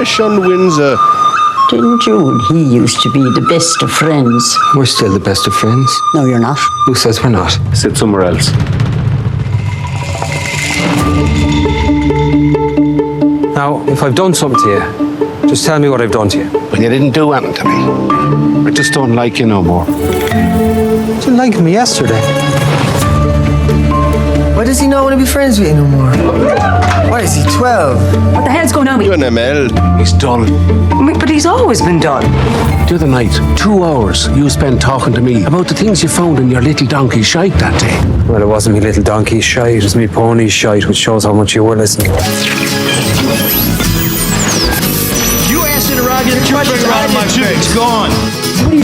Shawn Windsor? Didn't you and he used to be the best of friends? We're still the best of friends. No, you're not. Who says we're not? Sit somewhere else. Now, if I've done something to you, just tell me what I've done to you. Well, you didn't do anything to me. I just don't like you no more. You didn't like me yesterday. Why does he not want to be friends with you no more? Why is he 12? What the hell's going on with You and ML. He's dull. But he's always been done. The other night, 2 hours you spent talking to me about the things you found in your little donkey shite that day. Well, it wasn't me little donkey shite, it was me pony shite, which shows how much you were listening. You asked interrogator question around my face. It's gone. What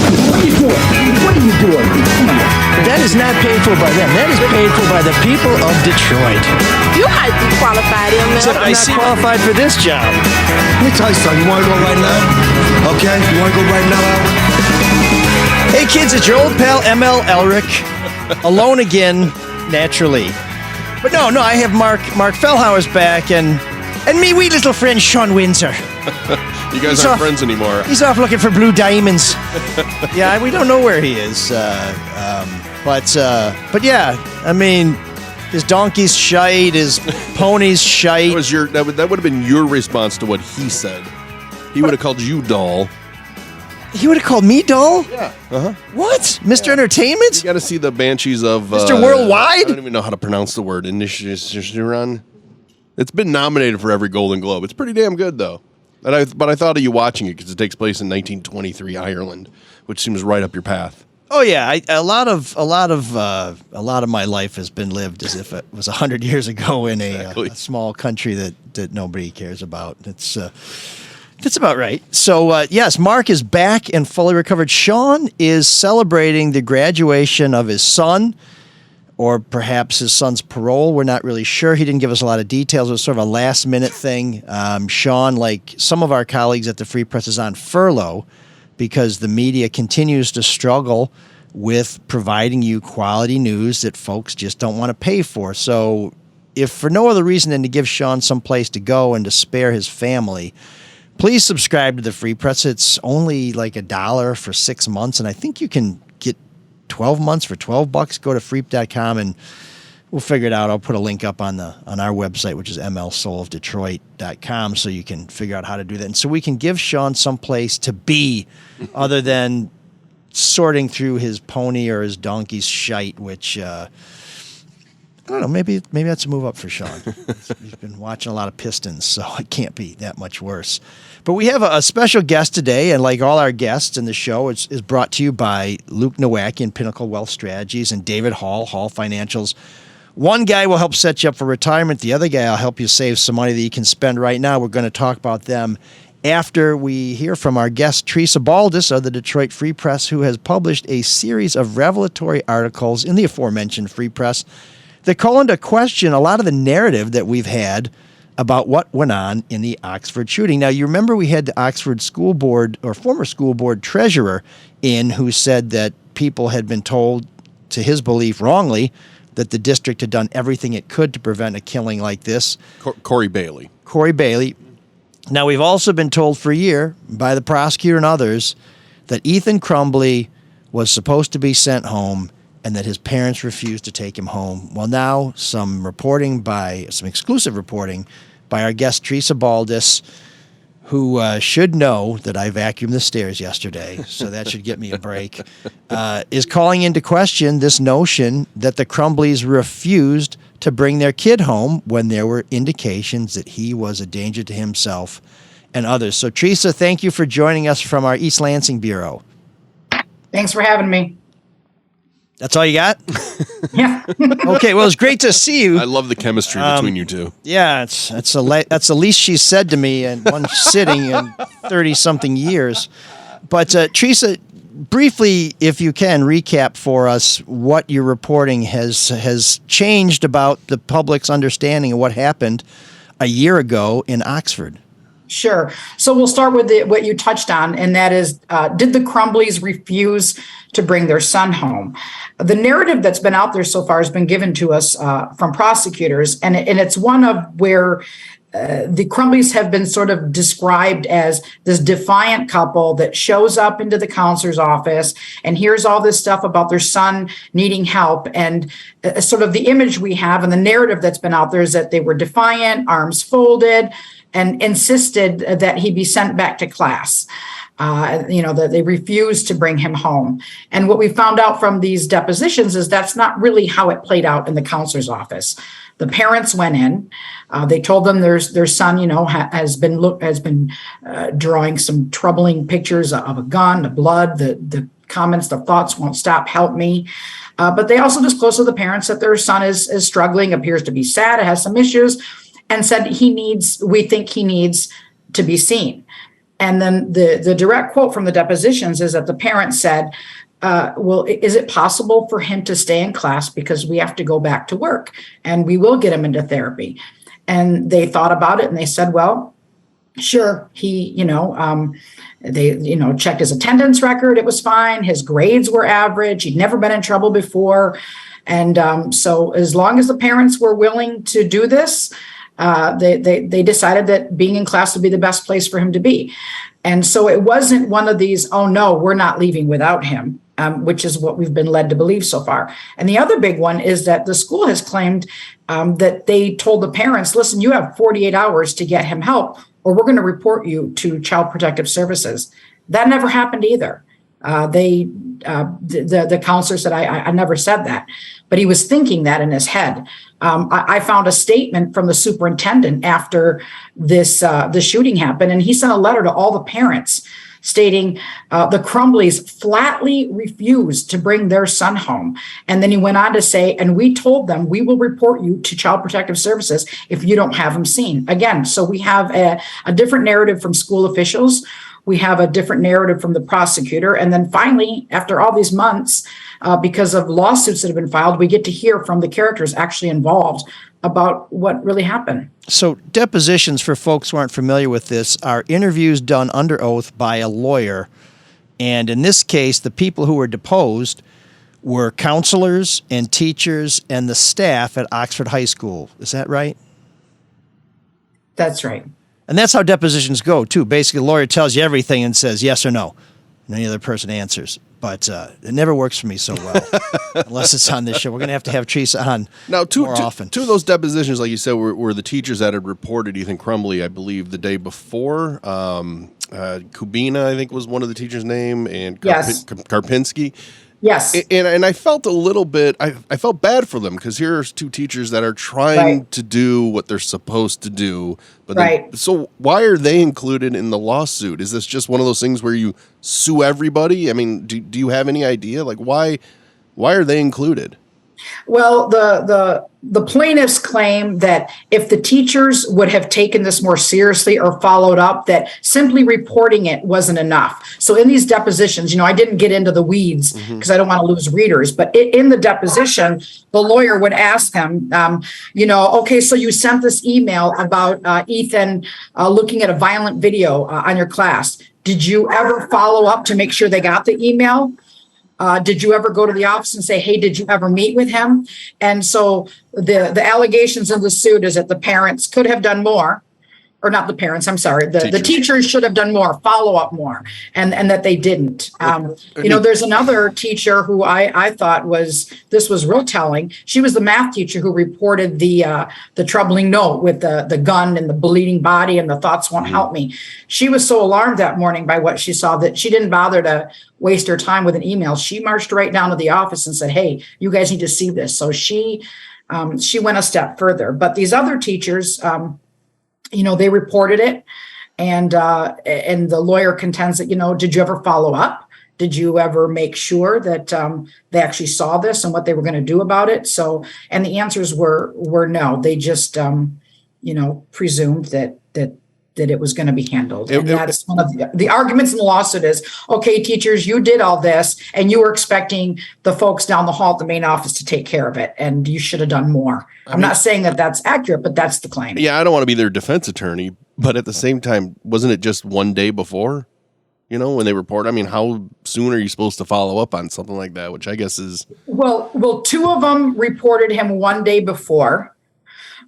are you doing? That is not paid for by them. That is paid for by the people of Detroit. You might be qualified, ML. Except I'm not qualified for this job. Let me tell you something. You want to go right now? Okay? You want to go right now, Al? Hey kids, it's your old pal ML Elric, alone again, naturally. But no, I have Mark Fellhauer's back and me wee little friend Shawn Windsor. You guys aren't friends anymore. He's off looking for blue diamonds. Yeah, we don't know where he is. But yeah, I mean, his donkey's shite, his pony's shite. That would have been your response to what he said. He would have called you doll. He would have called me doll? Yeah. Uh-huh. What? Mr. Entertainment? You got to see the Banshees of Mr. Worldwide? I don't even know how to pronounce the word. Inishran. It's been nominated for every Golden Globe. It's pretty damn good though. But I thought of you watching it because it takes place in 1923 Ireland, which seems right up your path. Oh yeah, a lot of my life has been lived as if it was 100 years ago in a small country that nobody cares about. That's about right. So yes, Mark is back and fully recovered. Shawn is celebrating the graduation of his son, or perhaps his son's parole. We're not really sure. He didn't give us a lot of details. It was sort of a last-minute thing. Shawn, like some of our colleagues at the Free Press, is on furlough because the media continues to struggle with providing you quality news that folks just don't want to pay for. So if for no other reason than to give Shawn some place to go and to spare his family, please subscribe to the Free Press. It's only like $1 for 6 months, and I think you can get 12 months for $12. Go to freep.com and we'll figure it out. I'll put a link up on our website, which is mlsoulofdetroit.com, so you can figure out how to do that. And so we can give Shawn some place to be other than sorting through his pony or his donkey's shite, which I don't know, maybe that's a move up for Shawn. He's been watching a lot of Pistons, so it can't be that much worse. But we have a special guest today, and like all our guests in the show, is brought to you by Luke Nowacki and Pinnacle Wealth Strategies and David Hall Financials. One guy will help set you up for retirement. The other guy will help you save some money that you can spend right now. We're going to talk about them after we hear from our guest, Tresa Baldas of the Detroit Free Press, who has published a series of revelatory articles in the aforementioned Free Press that call into question a lot of the narrative that we've had about what went on in the Oxford shooting. Now, you remember we had the Oxford School Board, or former school board treasurer, in who said that people had been told, to his belief wrongly, that the district had done everything it could to prevent a killing like this. Corey Bailey. Now, we've also been told for a year by the prosecutor and others that Ethan Crumbley was supposed to be sent home and that his parents refused to take him home. Well, now some exclusive reporting by our guest, Tresa Baldas, who should know that I vacuumed the stairs yesterday, so that should get me a break, is calling into question this notion that the Crumbleys refused to bring their kid home when there were indications that he was a danger to himself and others. So, Tresa, thank you for joining us from our East Lansing Bureau. Thanks for having me. That's all you got? Yeah. Okay, well, it's great to see you. I love the chemistry between you two. Yeah, that's the least she's said to me in one sitting in 30-something years. But, Tresa, briefly, if you can, recap for us what your reporting has changed about the public's understanding of what happened a year ago in Oxford. Sure. So we'll start with what you touched on, and that is, did the Crumbleys refuse to bring their son home? The narrative that's been out there so far has been given to us from prosecutors, and it's one of where the Crumbleys have been sort of described as this defiant couple that shows up into the counselor's office and hears all this stuff about their son needing help. And sort of the image we have and the narrative that's been out there is that they were defiant, arms folded, and insisted that he be sent back to class. That they refused to bring him home. And what we found out from these depositions is that's not really how it played out in the counselor's office. The parents went in. They told them their son, has been drawing some troubling pictures of a gun, the blood, the comments, the thoughts won't stop, help me. But they also disclosed to the parents that their son is struggling, appears to be sad, has some issues, and said we think he needs to be seen. And then the direct quote from the depositions is that the parents said, well, is it possible for him to stay in class because we have to go back to work and we will get him into therapy? And they thought about it and they said, well, sure. He, they checked his attendance record. It was fine. His grades were average. He'd never been in trouble before. And so as long as the parents were willing to do this, they decided that being in class would be the best place for him to be. And so it wasn't one of these, oh no, we're not leaving without him, which is what we've been led to believe so far. And the other big one is that the school has claimed that they told the parents, listen, you have 48 hours to get him help, or we're going to report you to Child Protective Services. That never happened either. The counselor said, I never said that, but he was thinking that in his head. I found a statement from the superintendent after the shooting happened, and he sent a letter to all the parents stating the Crumbleys flatly refused to bring their son home. And then he went on to say, and we told them we will report you to Child Protective Services if you don't have him seen. Again, so we have a different narrative from school officials. We have a different narrative from the prosecutor. And then finally, after all these months, because of lawsuits that have been filed, we get to hear from the characters actually involved about what really happened. So depositions, for folks who aren't familiar with this, are interviews done under oath by a lawyer. And in this case, the people who were deposed were counselors and teachers and the staff at Oxford High School. Is that right? That's right. And that's how depositions go, too. Basically, a lawyer tells you everything and says yes or no, and any other person answers. But it never works for me so well, unless it's on this show. We're going to have Tresa on more often. Two of those depositions, like you said, were the teachers that had reported Ethan Crumbley, I believe, the day before. Kubina, I think, was one of the teachers' name, and Karpinski. Yes. And I felt a little bit, I felt bad for them because here's two teachers that are trying to do what they're supposed to do. But so why are they included in the lawsuit? Is this just one of those things where you sue everybody? I mean, do you have any idea? Like, why are they included? Well, the plaintiffs claim that if the teachers would have taken this more seriously or followed up, that simply reporting it wasn't enough. So in these depositions, I didn't get into the weeds because I don't want to lose readers, but in the deposition, the lawyer would ask him, okay, so you sent this email about Ethan looking at a violent video on your class. Did you ever follow up to make sure they got the email? Did you ever go to the office and say, hey, did you ever meet with him? And so the allegations in the suit is that the parents could have done more, or not the parents, I'm sorry. The teachers should have done more, follow up more, and that they didn't. There's another teacher who I thought this was real telling. She was the math teacher who reported the troubling note with the gun and the bleeding body and the thoughts won't help me. She was so alarmed that morning by what she saw that she didn't bother to waste her time with an email. She marched right down to the office and said, hey, you guys need to see this. So she went a step further. But these other teachers, they reported it, and the lawyer contends that, did you ever follow up? Did you ever make sure that they actually saw this and what they were going to do about it? So, and the answers were no. They just, presumed that it was going to be handled. And that's one of the arguments in the lawsuit is, okay, teachers, you did all this and you were expecting the folks down the hall at the main office to take care of it, and you should have done more. I'm not saying that that's accurate, but that's the claim. Yeah, I don't want to be their defense attorney, but at the same time, wasn't it just one day before, when they report? I mean, how soon are you supposed to follow up on something like that, which I guess is... Well, two of them reported him one day before.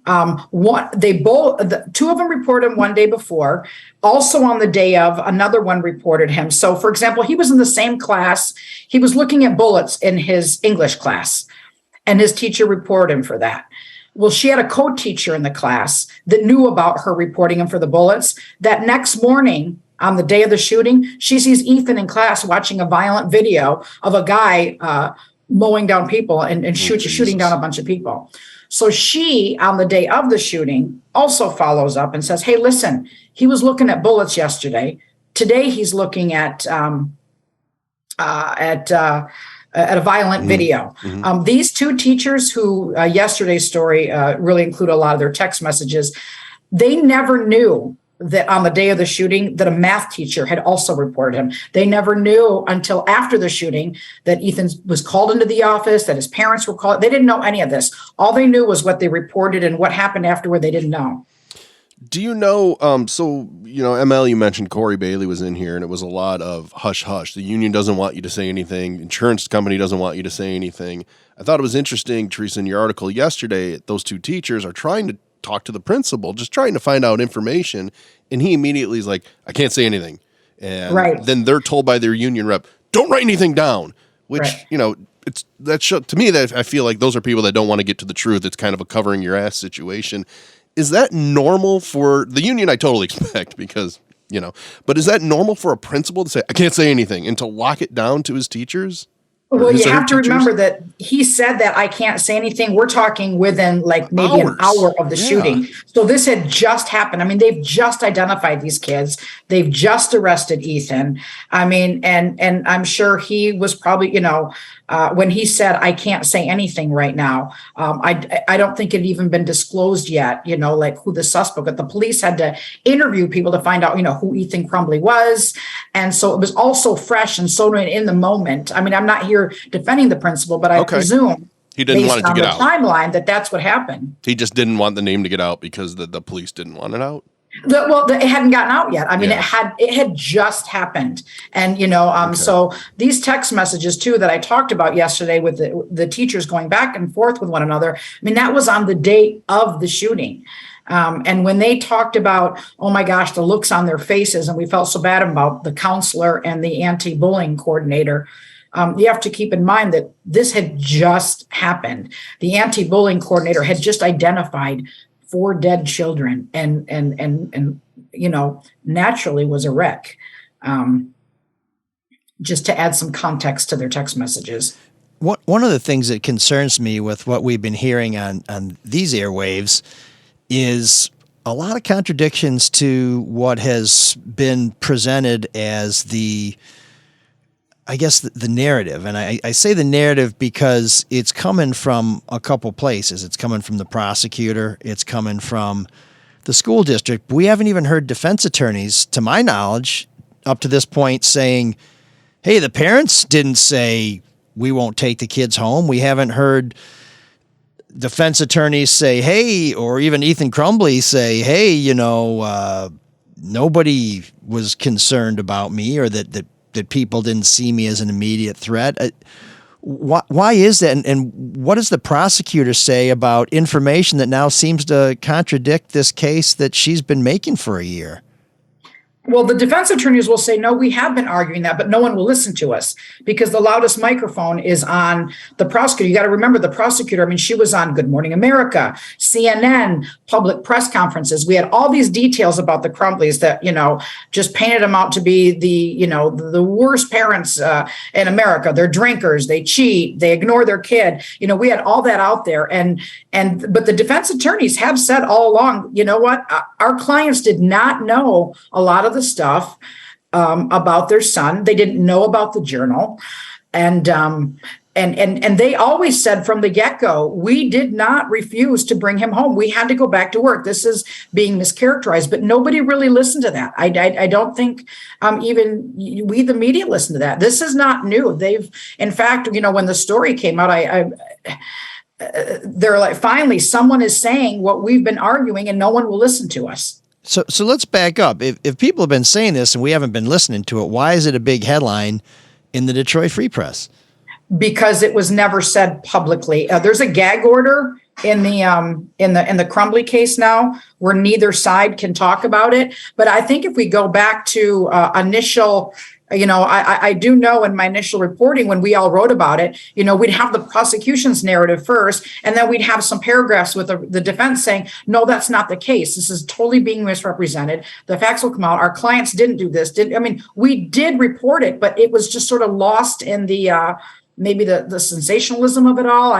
Two of them reported him one day before. Also on the day of, another one reported him. So, for example, he was in the same class. He was looking at bullets in his English class, and his teacher reported him for that. Well, she had a co-teacher in the class that knew about her reporting him for the bullets. That next morning, on the day of the shooting, she sees Ethan in class watching a violent video of a guy mowing down people and shooting down a bunch of people. So she, on the day of the shooting, also follows up and says, hey, listen, he was looking at bullets yesterday. Today he's looking at a violent video. These two teachers who yesterday's story really include a lot of their text messages, they never knew that on the day of the shooting that a math teacher had also reported him. They never knew until after the shooting that Ethan was called into the office, that his parents were called. They didn't know any of this. All they knew was what they reported, and what happened afterward they didn't know. Do you know, ML, you mentioned Corey Bailey was in here, and it was a lot of hush hush. The union doesn't want you to say anything. Insurance company doesn't want you to say anything. I thought it was interesting, Teresa, in your article yesterday, those two teachers are trying to talk to the principal, just trying to find out information. And he immediately is like, I can't say anything. And then they're told by their union rep, don't write anything down, which, it's to me that I feel like those are people that don't want to get to the truth. It's kind of a covering your ass situation. Is that normal for the union? I totally expect because, but is that normal for a principal to say, I can't say anything, and to lock it down to his teachers? Well, you have to remember that he said that I can't say anything. We're talking within like maybe an hour of the shooting. So this had just happened. I mean, they've just identified these kids. They've just arrested Ethan. I mean, and I'm sure he was probably, when he said, I can't say anything right now. I don't think it had even been disclosed yet, like who the suspect, but the police had to interview people to find out, who Ethan Crumbley was. And so it was also fresh and so in the moment. I mean, I'm not here defending the principal, but I presume he didn't want it to get out. Timeline that's what happened. He just didn't want the name to get out because the police didn't want it out. It hadn't gotten out yet. I mean, it had just happened. And, so these text messages too, that I talked about yesterday with the teachers going back and forth with one another. I mean, that was on the day of the shooting. And when they talked about, oh my gosh, the looks on their faces, and we felt so bad about the counselor and the anti-bullying coordinator, you have to keep in mind that this had just happened. The anti-bullying coordinator had just identified 4 dead children and naturally was a wreck. Just to add some context to their text messages. One of the things that concerns me with what we've been hearing on these airwaves is a lot of contradictions to what has been presented as the narrative. And I say the narrative because it's coming from a couple places. It's coming from the prosecutor. It's coming from the school district. We haven't even heard defense attorneys, to my knowledge, up to this point saying, hey, the parents didn't say we won't take the kids home. We haven't heard defense attorneys say, hey, or even Ethan Crumbley say, hey, nobody was concerned about me, or that people didn't see me as an immediate threat. Why is that? And what does the prosecutor say about information that now seems to contradict this case that she's been making for a year? Well, the defense attorneys will say, no, we have been arguing that, but no one will listen to us because the loudest microphone is on the prosecutor. You got to remember the prosecutor. I mean, she was on Good Morning America, CNN, public press conferences. We had all these details about the Crumbleys that, just painted them out to be the worst parents in America. They're drinkers. They cheat. They ignore their kid. We had all that out there. But the defense attorneys have said all along, you know what? Our clients did not know a lot of the stuff about their son. They didn't know about the journal. And they always said from the get-go, we did not refuse to bring him home. We had to go back to work. This is being mischaracterized, but nobody really listened to that. I don't think even we, the media, listened to that. This is not new. In fact, when the story came out, they're like, finally, someone is saying what we've been arguing and no one will listen to us. So let's back up. If people have been saying this and we haven't been listening to it, why is it a big headline in the Detroit Free Press? Because it was never said publicly. There's a gag order in the Crumbley case now, where neither side can talk about it. But I think if we go back to initial, I do know in my initial reporting when we all wrote about it, we'd have the prosecution's narrative first, and then we'd have some paragraphs with the defense saying, no, that's not the case. This is totally being misrepresented. The facts will come out. Our clients didn't do this. We did report it, but it was just sort of lost in the maybe the sensationalism of it all.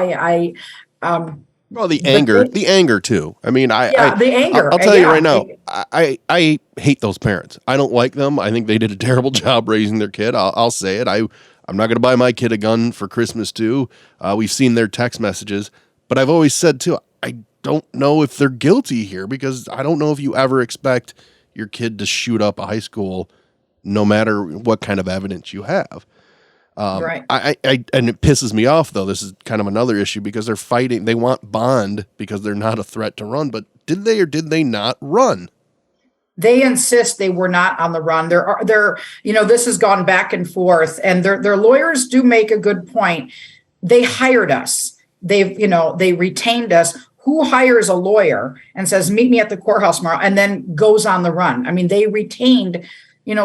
Well, the anger too. I mean, the anger. I'll tell you right now, I hate those parents. I don't like them. I think they did a terrible job raising their kid. I'll say it. I'm not going to buy my kid a gun for Christmas too. We've seen their text messages, but I've always said too, I don't know if they're guilty here, because I don't know if you ever expect your kid to shoot up a high school, no matter what kind of evidence you have. Right. And it pisses me off, though. This is kind of another issue, because they're fighting. They want bond because they're not a threat to run. But did they or did they not run? They insist they were not on the run. This has gone back and forth, and their lawyers do make a good point. They hired us. They retained us. Who hires a lawyer and says, meet me at the courthouse tomorrow, and then goes on the run? I mean, they retained,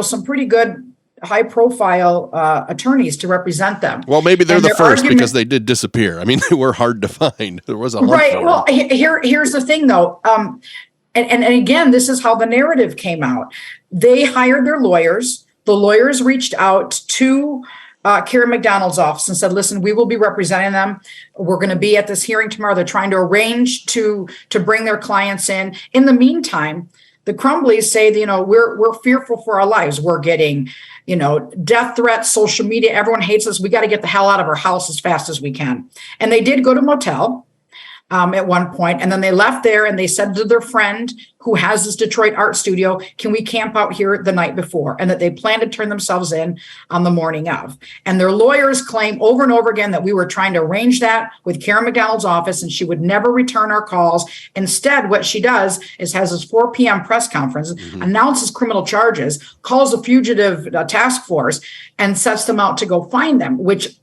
some pretty good high profile attorneys to represent them. Well, maybe they're the first because they did disappear. I mean, they were hard to find. There was a hunt right. for them. Well, here's the thing though. And again, this is how the narrative came out. They hired their lawyers. The lawyers reached out to Karen McDonald's office and said, listen, we will be representing them. We're going to be at this hearing tomorrow. They're trying to arrange to bring their clients in. In the meantime, the Crumbleys say, we're fearful for our lives. We're getting, death threats, social media. Everyone hates us. We got to get the hell out of our house as fast as we can. And they did go to motel at one point, and then they left there and they said to their friend who has this Detroit art studio, can we camp out here the night before? And that they plan to turn themselves in on the morning of. And their lawyers claim over and over again that we were trying to arrange that with Karen McDonald's office, and she would never return our calls. Instead, what she does is has this 4 p.m. press conference, announces criminal charges, calls a fugitive task force, and sets them out to go find them, which,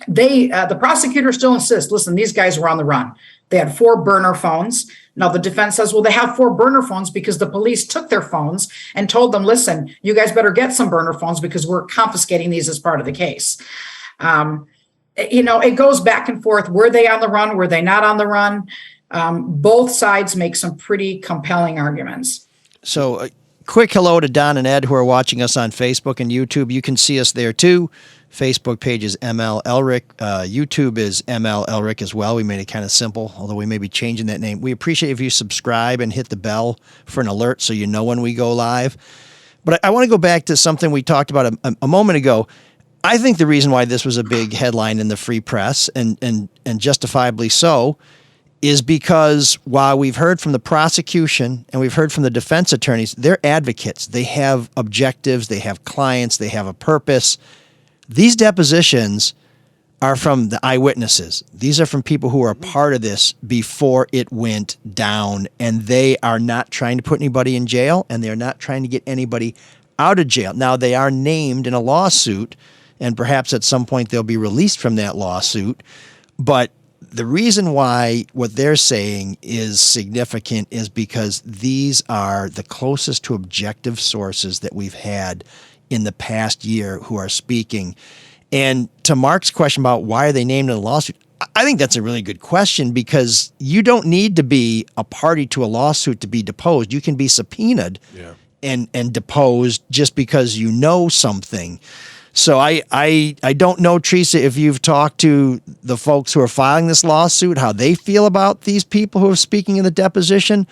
the prosecutor still insists, listen, these guys were on the run. They had 4 burner phones. Now the defense says, well, they have 4 burner phones because the police took their phones and told them, listen, you guys better get some burner phones because we're confiscating these as part of the case. It goes back and forth. Were they on the run? Were they not on the run? Both sides make some pretty compelling arguments. So quick hello to Don and Ed who are watching us on Facebook and YouTube. You can see us there too. Facebook page is ML Elric. YouTube is ML Elric as well. We made it kind of simple, although we may be changing that name. We appreciate if you subscribe and hit the bell for an alert so you know when we go live. But I want to go back to something we talked about a moment ago. I think the reason why this was a big headline in the free press, and justifiably so, is because while we've heard from the prosecution and we've heard from the defense attorneys, they're advocates. They have objectives, they have clients, they have a purpose. These depositions are from the eyewitnesses. These are from people who are a part of this before it went down, and they are not trying to put anybody in jail, and they're not trying to get anybody out of jail. Now, they are named in a lawsuit, and perhaps at some point they'll be released from that lawsuit, but the reason why what they're saying is significant is because these are the closest to objective sources that we've had in the past year who are speaking. And to Mark's question about why are they named in a lawsuit, I think that's a really good question, because you don't need to be a party to a lawsuit to be deposed. You can be subpoenaed and deposed just because you know something. So I don't know, Tresa, if you've talked to the folks who are filing this lawsuit, how they feel about these people who are speaking in the deposition.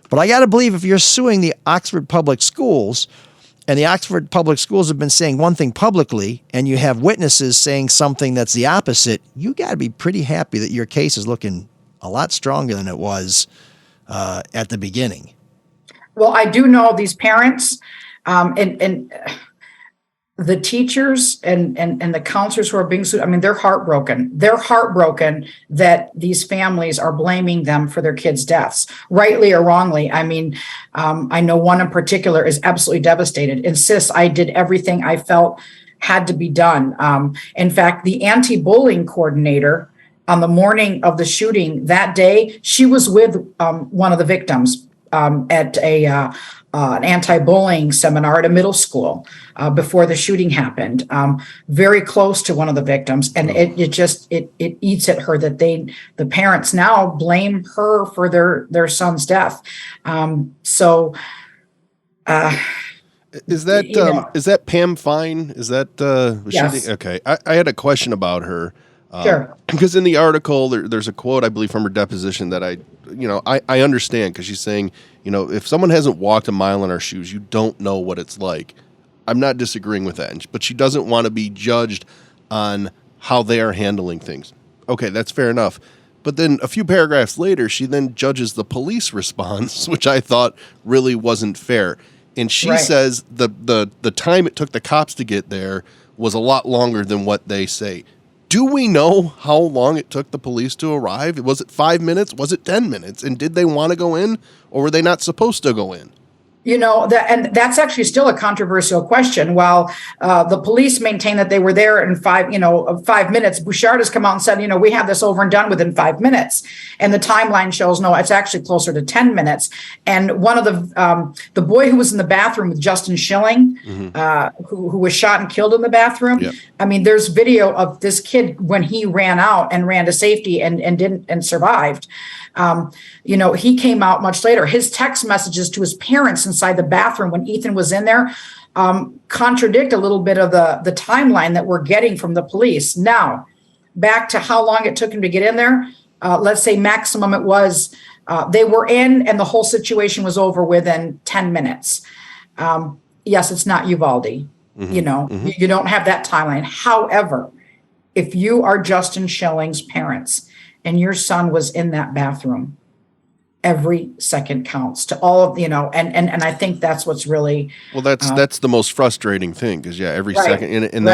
But I got to believe if you're suing the Oxford Public Schools, and the Oxford Public Schools have been saying one thing publicly, and you have witnesses saying something that's the opposite, you got to be pretty happy that your case is looking a lot stronger than it was at the beginning. Well, I do know these parents and the teachers and the counselors who are being sued. I mean, they're heartbroken. They're heartbroken that these families are blaming them for their kids' deaths, rightly or wrongly. I mean, I know one in particular is absolutely devastated, insists I did everything I felt had to be done. In fact, the anti-bullying coordinator on the morning of the shooting that day, she was with one of the victims at an anti-bullying seminar at a middle school before the shooting happened, very close to one of the victims. And it eats at her that the parents now blame her for their son's death. Is that Pam Fine? Is that yes. okay? I had a question about her. Sure. Because in the article, there's a quote, I believe, from her deposition that I understand, because she's saying, if someone hasn't walked a mile in our shoes, you don't know what it's like. I'm not disagreeing with that, but she doesn't want to be judged on how they are handling things. Okay, that's fair enough. But then a few paragraphs later, she then judges the police response, which I thought really wasn't fair. And she says the time it took the cops to get there was a lot longer than what they say. Do we know how long it took the police to arrive? Was it 5 minutes? Was it 10 minutes? And did they want to go in, or were they not supposed to go in? And that's actually still a controversial question. While the police maintain that they were there in 5 minutes, Bouchard has come out and said, we have this over and done within 5 minutes. And the timeline shows, no, it's actually closer to 10 minutes. And one of the boy who was in the bathroom with Justin Schilling, who was shot and killed in the bathroom. Yep. I mean, there's video of this kid when he ran out and ran to safety and survived. He came out much later. His text messages to his parents inside the bathroom when Ethan was in there contradict a little bit of the timeline that we're getting from the police. Now, back to how long it took him to get in there. Let's say maximum it was, they were in and the whole situation was over within 10 minutes. Yes, it's not Uvalde. Mm-hmm. You don't have that timeline. However, if you are Justin Schilling's parents and your son was in that bathroom, every second counts to all of, and I think that's what's really. Well, that's the most frustrating thing, because every second. In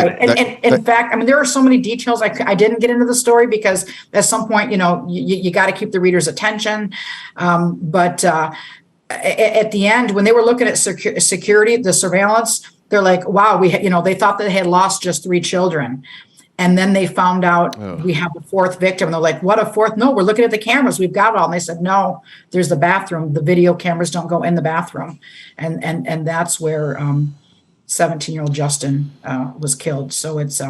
fact, I mean, there are so many details I didn't get into the story because at some point, you got to keep the reader's attention. But at the end, when they were looking at security, the surveillance, they're like, wow, they thought that they had lost just 3 children. And then they found out we have a 4th victim. And they're like, what, a 4th? No, we're looking at the cameras. We've got it all. And they said, no, there's the bathroom. The video cameras don't go in the bathroom. And that's where 17-year-old Justin was killed. So it's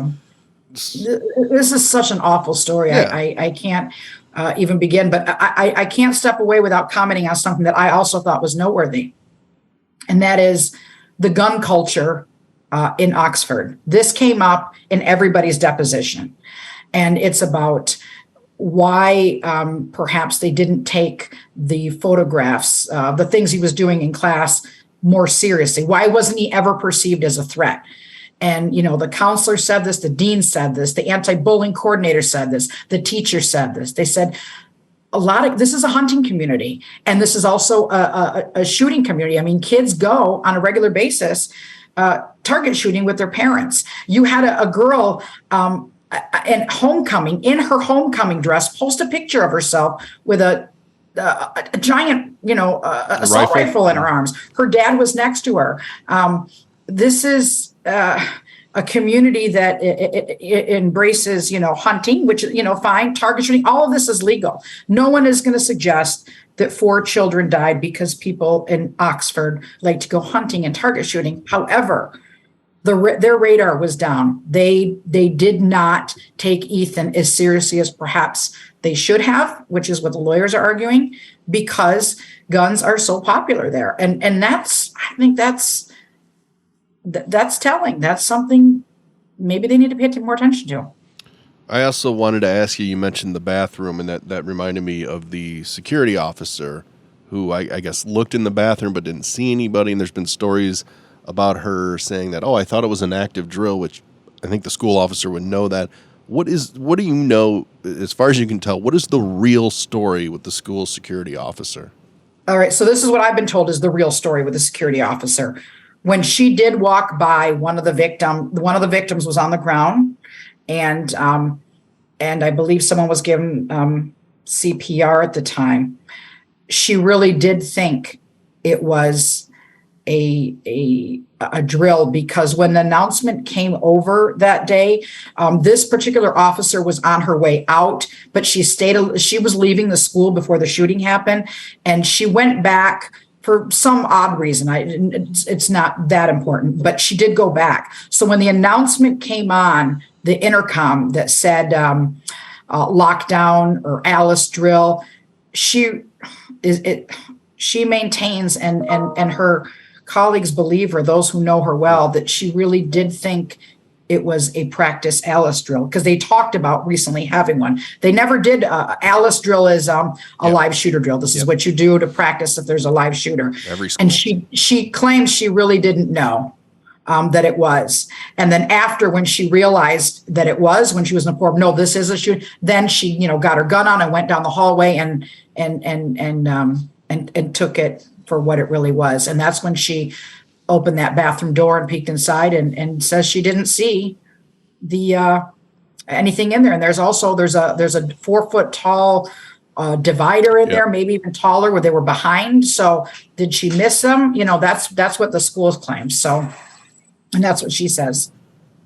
this is such an awful story. Yeah. I can't even begin. But I can't step away without commenting on something that I also thought was noteworthy. And that is the gun culture in Oxford. This came up in everybody's deposition, and it's about why perhaps they didn't take the photographs, the things he was doing in class more seriously. Why wasn't he ever perceived as a threat? And, the counselor said this, the dean said this, the anti-bullying coordinator said this, the teacher said this. They said, this is a hunting community, and this is also a shooting community. I mean, kids go on a regular basis target shooting with their parents. You had a girl in her homecoming dress, post a picture of herself with a giant, assault rifle in her arms. Her dad was next to her. This is a community that it embraces, hunting, which, fine, target shooting. All of this is legal. No one is going to suggest that 4 children died because people in Oxford like to go hunting and target shooting. However, their radar was down. They did not take Ethan as seriously as perhaps they should have, which is what the lawyers are arguing, because guns are so popular there. And I think that's telling. That's something maybe they need to pay more attention to. I also wanted to ask you mentioned the bathroom, and that reminded me of the security officer who I guess looked in the bathroom but didn't see anybody. And there's been stories about her saying that, I thought it was an active drill, which I think the school officer would know that. What do you know, as far as you can tell, what is the real story with the school security officer? All right, so this is what I've been told is the real story with the security officer. When she did walk by one of the victims was on the ground, and I believe someone was given CPR at the time. She really did think it was a drill, because when the announcement came over that day, this particular officer was on her way out, but she was leaving the school before the shooting happened, and she went back for some odd reason. It's not that important, but she did go back. So when the announcement came on the intercom that said lockdown or Alice drill, she maintains, and her colleagues believe her, those who know her well, that she really did think it was a practice Alice drill, because they talked about recently having one. They never did. Alice drill is a live shooter drill. This is what you do to practice if there's a live shooter. Every school. And she claims she really didn't know that it was. And then after, when she realized that it was, when she was informed, no, this is a shoot, then she, got her gun on and went down the hallway and took it for what it really was. And that's when she opened that bathroom door and peeked inside and says she didn't see anything in there. And there's a 4-foot tall divider in there, maybe even taller, where they were behind. So did she miss them? That's what the schools claim. So, and that's what she says.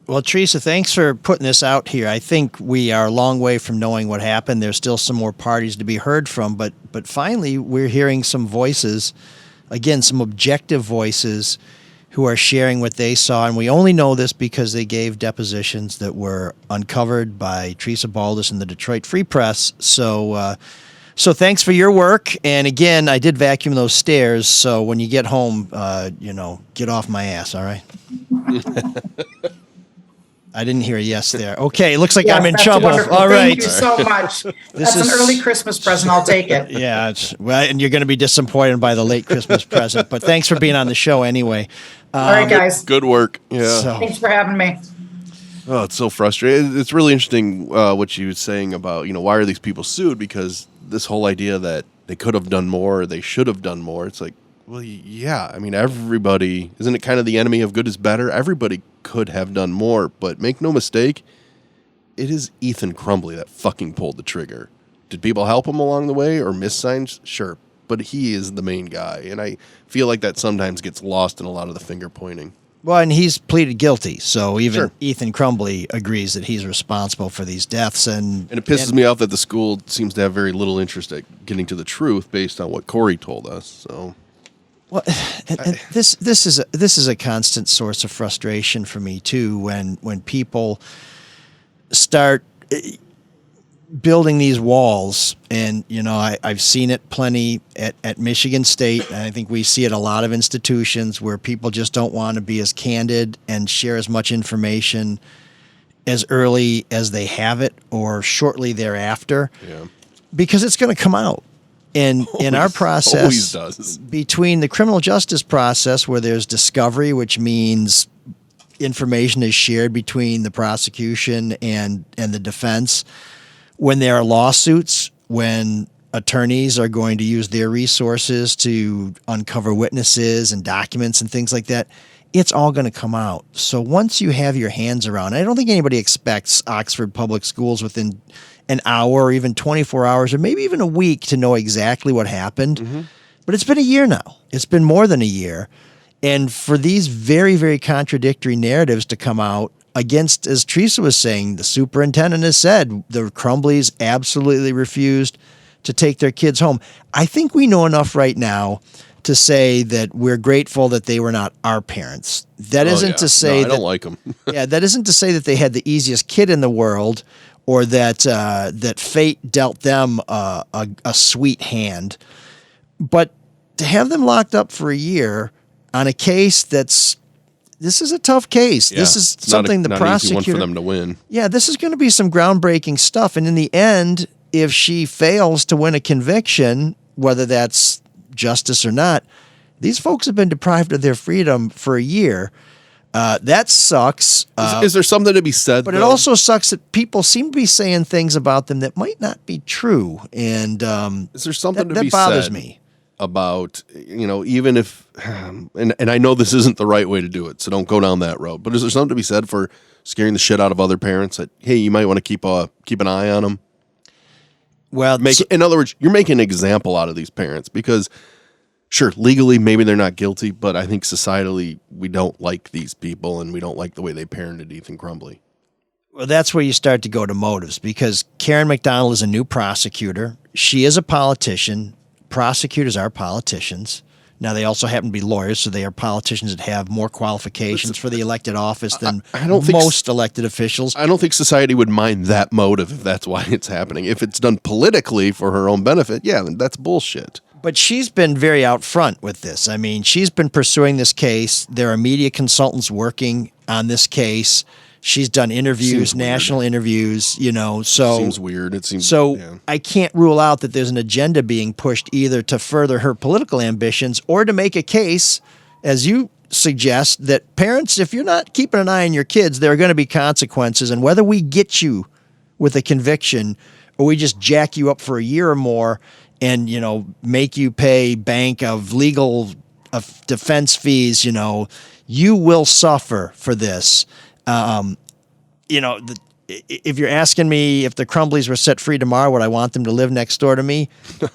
Well, Tresa, thanks for putting this out here. I think we are a long way from knowing what happened. There's still some more parties to be heard from, but finally we're hearing some voices, again, some objective voices who are sharing what they saw. And we only know this because they gave depositions that were uncovered by Tresa Baldas and the Detroit Free Press. So thanks for your work. And again, I did vacuum those stairs. So when you get home, get off my ass. All right. I didn't hear a yes there. Okay, looks like I'm in trouble. Wonderful. All right. Thank you so much. That's an early Christmas present. I'll take it. Yeah, and you're going to be disappointed by the late Christmas present. But thanks for being on the show anyway. All right, guys. Good work. Yeah. Thanks for having me. Oh, it's so frustrating. It's really interesting what you were saying about, why are these people sued? Because this whole idea that they could have done more, or they should have done more. It's like, well, yeah. I mean, everybody, isn't it kind of the enemy of good is better? Everybody could have done more, but make no mistake, it is Ethan Crumbley that fucking pulled the trigger. Did people help him along the way or miss signs? Sure, but he is the main guy, and I feel like that sometimes gets lost in a lot of the finger pointing. Well, and he's pleaded guilty, so even Ethan Crumbley agrees that he's responsible for these deaths. And it pisses me off that the school seems to have very little interest at getting to the truth based on what Corey told us. So. Well, this is a constant source of frustration for me too. When people start building these walls, and I've seen it plenty at Michigan State, and I think we see it a lot of institutions where people just don't want to be as candid and share as much information as early as they have it or shortly thereafter, because it's going to come out. And in our process, between the criminal justice process, where there's discovery, which means information is shared between the prosecution and the defense, when there are lawsuits, when attorneys are going to use their resources to uncover witnesses and documents and things like that, it's all going to come out. So once you have your hands around, I don't think anybody expects Oxford Public Schools within an hour or even 24 hours or maybe even a week to know exactly what happened. Mm-hmm. But it's been a year now. It's been more than a year. And for these very, very contradictory narratives to come out against, as Tresa was saying, the superintendent has said the Crumbleys absolutely refused to take their kids home. I think we know enough right now to say that we're grateful that they were not our parents. That isn't to say that I don't like them. that isn't to say that they had the easiest kid in the world, or that fate dealt them a sweet hand. But to have them locked up for a year on a case this is a tough case. Yeah, this is something the prosecutor, not an easy one for them to win. Yeah, this is going to be some groundbreaking stuff. And in the end, if she fails to win a conviction, whether that's justice or not, these folks have been deprived of their freedom for a year. That sucks. Is there something to be said? But it also sucks that people seem to be saying things about them that might not be true. And is there something to be said? That bothers said me. About, even if, and I know this isn't the right way to do it, so don't go down that road. But is there something to be said for scaring the shit out of other parents that, hey, you might want to keep an eye on them? Well, in other words, you're making an example out of these parents because Sure, legally, maybe they're not guilty, but I think societally, we don't like these people, and we don't like the way they parented Ethan Crumbley. Well, that's where you start to go to motives, because Karen McDonald is a new prosecutor. She is a politician. Prosecutors are politicians. Now, they also happen to be lawyers, so they are politicians that have more qualifications for the elected office than most elected officials. I don't think society would mind that motive if that's why it's happening. If it's done politically for her own benefit, yeah, then that's bullshit. But she's been very out front with this. I mean, she's been pursuing this case. There are media consultants working on this case. She's done interviews, national interviews, you know, so. Seems weird. It seems so. Yeah. I can't rule out that there's an agenda being pushed either to further her political ambitions or to make a case, as you suggest, that parents, if you're not keeping an eye on your kids, there are going to be consequences. And whether we get you with a conviction or we just jack you up for a year or more and, you know, make you pay bank of legal of defense fees, you know, you will suffer for this. You know, if you're asking me if the Crumbleys were set free tomorrow, would I want them to live next door to me?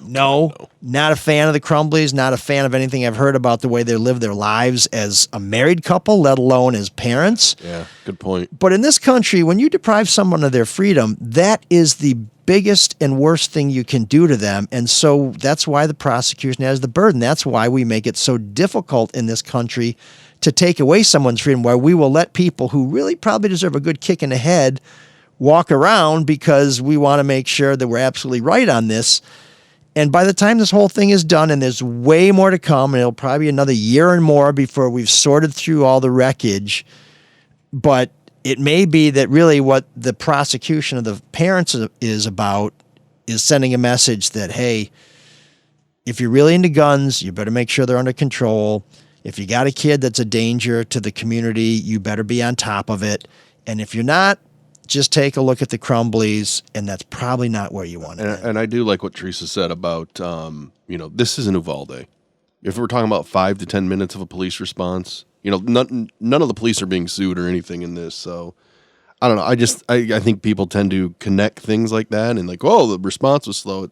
No. Not a fan of the Crumbleys, not a fan of anything I've heard about the way they live their lives as a married couple, let alone as parents. Yeah, good point. But in this country, when you deprive someone of their freedom, that is the biggest and worst thing you can do to them. And so that's why the prosecution has the burden. That's why we make it so difficult in this country to take away someone's freedom, where we will let people who really probably deserve a good kick in the head walk around because we want to make sure that we're absolutely right on this. And by the time this whole thing is done, and there's way more to come, and it'll probably be another year and more before we've sorted through all the wreckage, but it may be that really what the prosecution of the parents is about is sending a message that, hey, if you're really into guns, you better make sure they're under control. If you got a kid that's a danger to the community, you better be on top of it. And if you're not, just take a look at the Crumbleys, and that's probably not where you want it. And I do like what Tresa said about, you know, this isn't Uvalde. If we're talking about 5 to 10 minutes of a police response, you know, none of the police are being sued or anything in this. So I don't know. I think people tend to connect things like that and like, oh, the response was slow.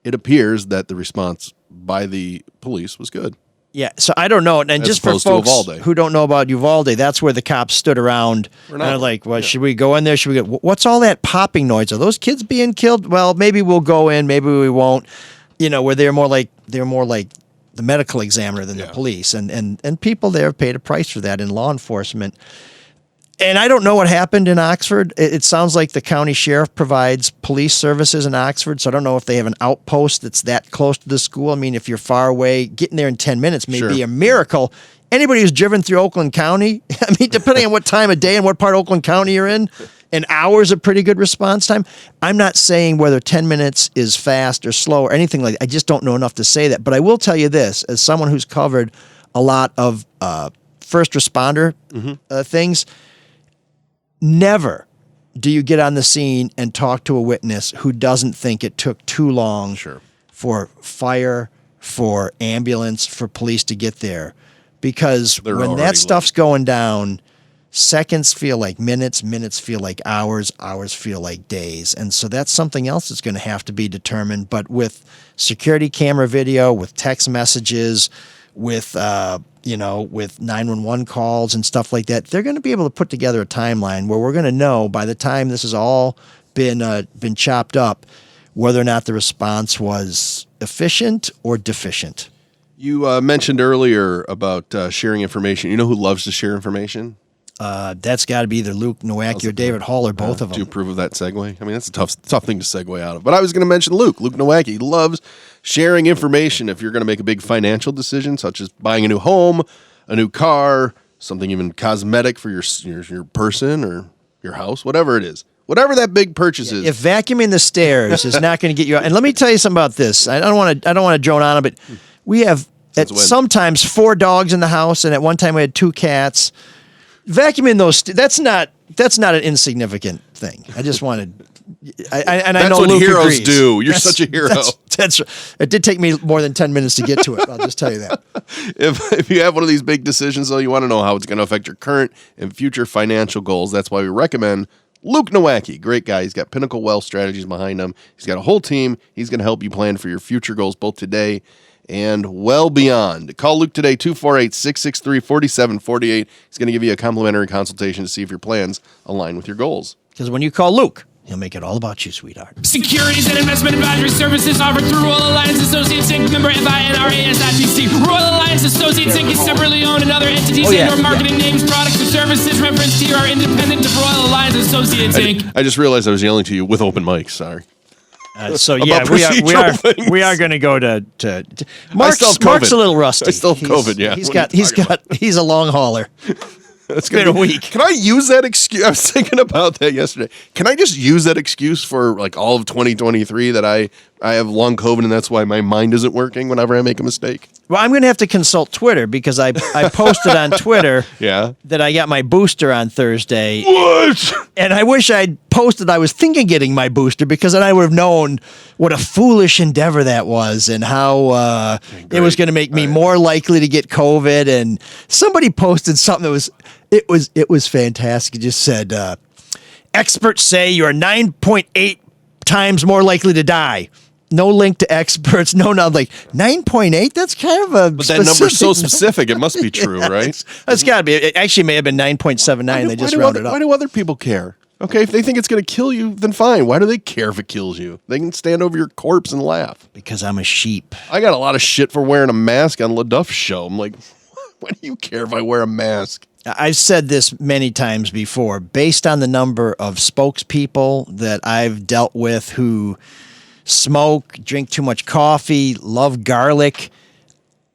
It appears that the response by the police was good. Yeah, so I don't know. And As just for opposed to folks Uvalde. who don't know about Uvalde, that's where the cops stood around and are like, well, should we go in there? Should we go? What's all that popping noise? Are those kids being killed? Well, maybe we'll go in, maybe we won't. You know, where they're more like the medical examiner than the police. And people there have paid a price for that in law enforcement. And I don't know what happened in Oxford. It sounds like the county sheriff provides police services in Oxford, so I don't know if they have an outpost that's that close to the school. I mean, if you're far away, getting there in 10 minutes may be a miracle. Anybody who's driven through Oakland County, I mean, depending on what time of day and what part of Oakland County you're in, an hour's a pretty good response time. I'm not saying whether 10 minutes is fast or slow or anything like that. I just don't know enough to say that. But I will tell you this, as someone who's covered a lot of first responder things, never do you get on the scene and talk to a witness who doesn't think it took too long for fire, for ambulance, for police to get there. Because when that stuff's going down, seconds feel like minutes, minutes feel like hours, hours feel like days. And so that's something else that's going to have to be determined. But with security camera video, with text messages, with with 911 calls and stuff like that, they're going to be able to put together a timeline where we're going to know by the time this has all been chopped up whether or not the response was efficient or deficient. You mentioned earlier about sharing information. You know who loves to share information? That's got to be either Luke Nowacki or David Hall or both of them. Do you approve of that segue? I mean, that's a tough thing to segue out of. But I was going to mention Luke Nowacki loves sharing information if you're going to make a big financial decision, such as buying a new home, a new car, something even cosmetic for your person or your house, whatever it is. Whatever that big purchase is. If vacuuming the stairs is not going to get you out, and let me tell you something about this. I don't want to drone on it, but we have sometimes 4 dogs in the house, and at one time we had 2 cats. Vacuuming those, that's not an insignificant thing. I just wanted, I know what Luke heroes agrees. do. You're such a hero. It did take me more than 10 minutes to get to it. I'll just tell you that. If you have one of these big decisions, though, you want to know how it's going to affect your current and future financial goals. That's why we recommend Luke Nowacki. Great guy. He's got Pinnacle Wealth Strategies behind him. He's got a whole team. He's going to help you plan for your future goals both today and well beyond. Call Luke today, 248-663-4748. He's going to give you a complimentary consultation to see if your plans align with your goals. Because when you call Luke, he'll make it all about you, sweetheart. Securities and investment advisory services offered through Royal Alliance Associates Inc. Member FINRAS.PC. Royal Alliance Associates Inc. is separately owned, and other entities and/or marketing names, products, or services referenced here are independent of Royal Alliance Associates Inc. I just realized I was yelling to you with open mics. Sorry. So yeah, we are going to go to Mark's a little rusty. I still have COVID. Yeah, he's a long hauler. It's been a week. Can I use that excuse? I was thinking about that yesterday. Can I just use that excuse for like all of 2023 that I have long COVID and that's why my mind isn't working whenever I make a mistake? Well, I'm going to have to consult Twitter because I posted on Twitter that I got my booster on Thursday. What? And I wish I'd posted I was thinking of getting my booster because then I would have known what a foolish endeavor that was and how it was going to make me more likely to get COVID. And somebody posted something that was fantastic. It just said, experts say you are 9.8 times more likely to die. No link to experts. No, like 9.8. That's kind of a. But that number's so specific. It must be true, right? That's got to be. It actually may have been 9.79. They just rounded up. Why do other people care? Okay, if they think it's going to kill you, then fine. Why do they care if it kills you? They can stand over your corpse and laugh. Because I'm a sheep. I got a lot of shit for wearing a mask on LaDuff's show. I'm like, why do you care if I wear a mask? I've said this many times before. Based on the number of spokespeople that I've dealt with who smoke, drink too much coffee, love garlic,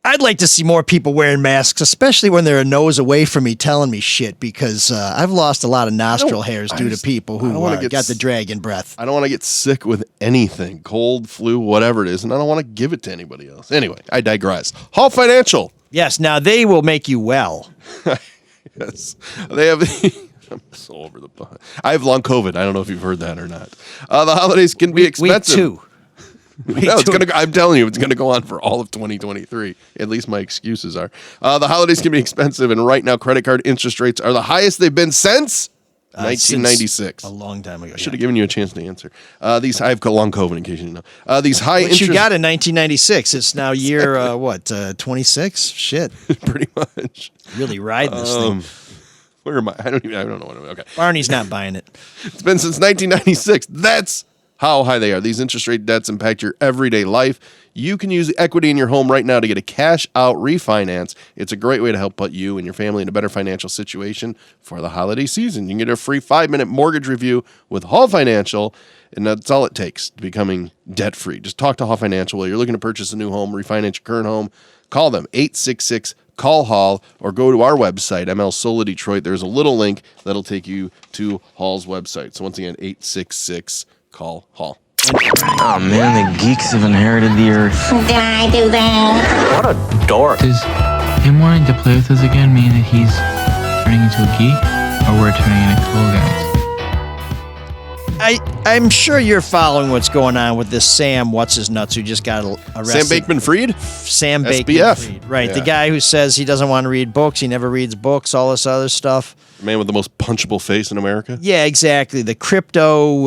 I'd like to see more people wearing masks, especially when they're a nose away from me telling me shit, because I've lost a lot of nostril hairs due to people who got the dragon breath. I don't want to get sick with anything, cold, flu, whatever it is, and I don't want to give it to anybody else. Anyway, I digress. Hall Financial. Yes, now they will make you well. Yes, they have. I'm so over the pond. I have long COVID. I don't know if you've heard that or not. The holidays can be expensive. Week 2. No, it's gonna. I'm telling you, it's gonna go on for all of 2023. At least my excuses are. The holidays can be expensive, and right now, credit card interest rates are the highest they've been since 1996. Since a long time ago. I should have given you a chance to answer. I've got long COVID, in case you didn't know. These high interest. You got in 1996. It's now year 26. Shit, pretty much. Really riding this thing. Where am I? I don't know what I'm. Okay. Barney's not buying it. It's been since 1996. That's how high they are. These interest rate debts impact your everyday life. You can use equity in your home right now to get a cash out refinance. It's a great way to help put you and your family in a better financial situation for the holiday season. You can get a free 5-minute mortgage review with Hall Financial, and that's all it takes to becoming debt free. Just talk to Hall Financial while you're looking to purchase a new home, refinance your current home. Call them 866-CALL-HALL or go to our website, ML Sola Detroit. There's a little link that'll take you to Hall's website. So once again, 866-CALL-HALL. Oh man, the geeks have inherited the earth. Did I do that? What a dork. Does him wanting to play with us again mean that he's turning into a geek, or we're turning into cool guys? I'm sure you're following what's going on with this Sam, what's his nuts, who just got arrested. Sam Bankman-Fried? Sam SBF. Bankman-Fried. Right, Yeah. the guy who says he doesn't want to read books, he never reads books, all this other stuff. The man with the most punchable face in America? Yeah, exactly. The crypto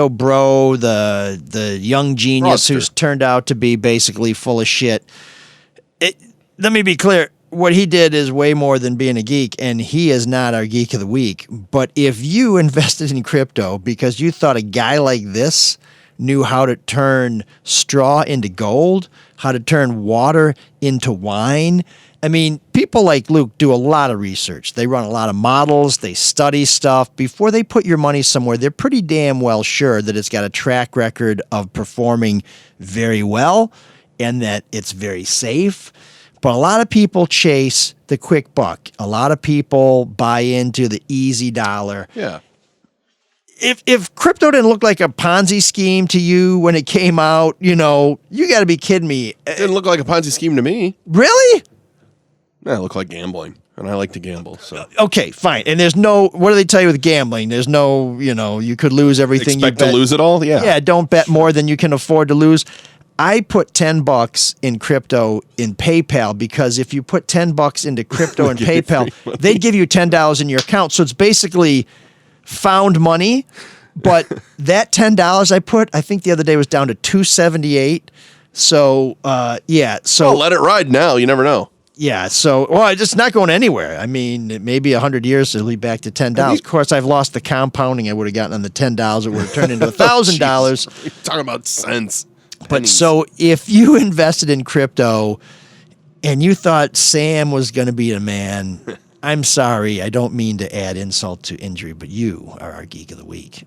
bro, the young genius who's turned out to be basically full of shit. Let me be clear. What he did is way more than being a geek, and he is not our geek of the week. But if you invested in crypto because you thought a guy like this knew how to turn straw into gold, how to turn water into wine, I mean, people like Luke do a lot of research. They run a lot of models. They study stuff. Before they put your money somewhere, they're pretty damn well sure that it's got a track record of performing very well and that it's very safe. But a lot of people chase the quick buck. A lot of people buy into the easy dollar. Yeah. If crypto didn't look like a Ponzi scheme to you when it came out, you got to be kidding me. It didn't look like a Ponzi scheme to me. Really? Yeah, it looked like gambling, and I like to gamble. So okay, fine. And there's no. What do they tell you with gambling? There's no. You could lose everything. Expect to lose it all. Yeah. Yeah. Don't bet more than you can afford to lose. I put $10 in crypto in PayPal because if you put $10 into crypto and PayPal, they give you $10 in your account. So it's basically found money. But that $10 I put, I think the other day was down to $278. So, yeah. So let it ride now. You never know. Yeah. So, well, it's not going anywhere. I mean, maybe 100 years it'll be back to $10. Of course, I've lost the compounding I would have gotten on the $10. It would have turned into $1,000. You're talking about cents. But so if you invested in crypto and you thought Sam was going to be a man, I'm sorry. I don't mean to add insult to injury, but you are our Geek of the Week.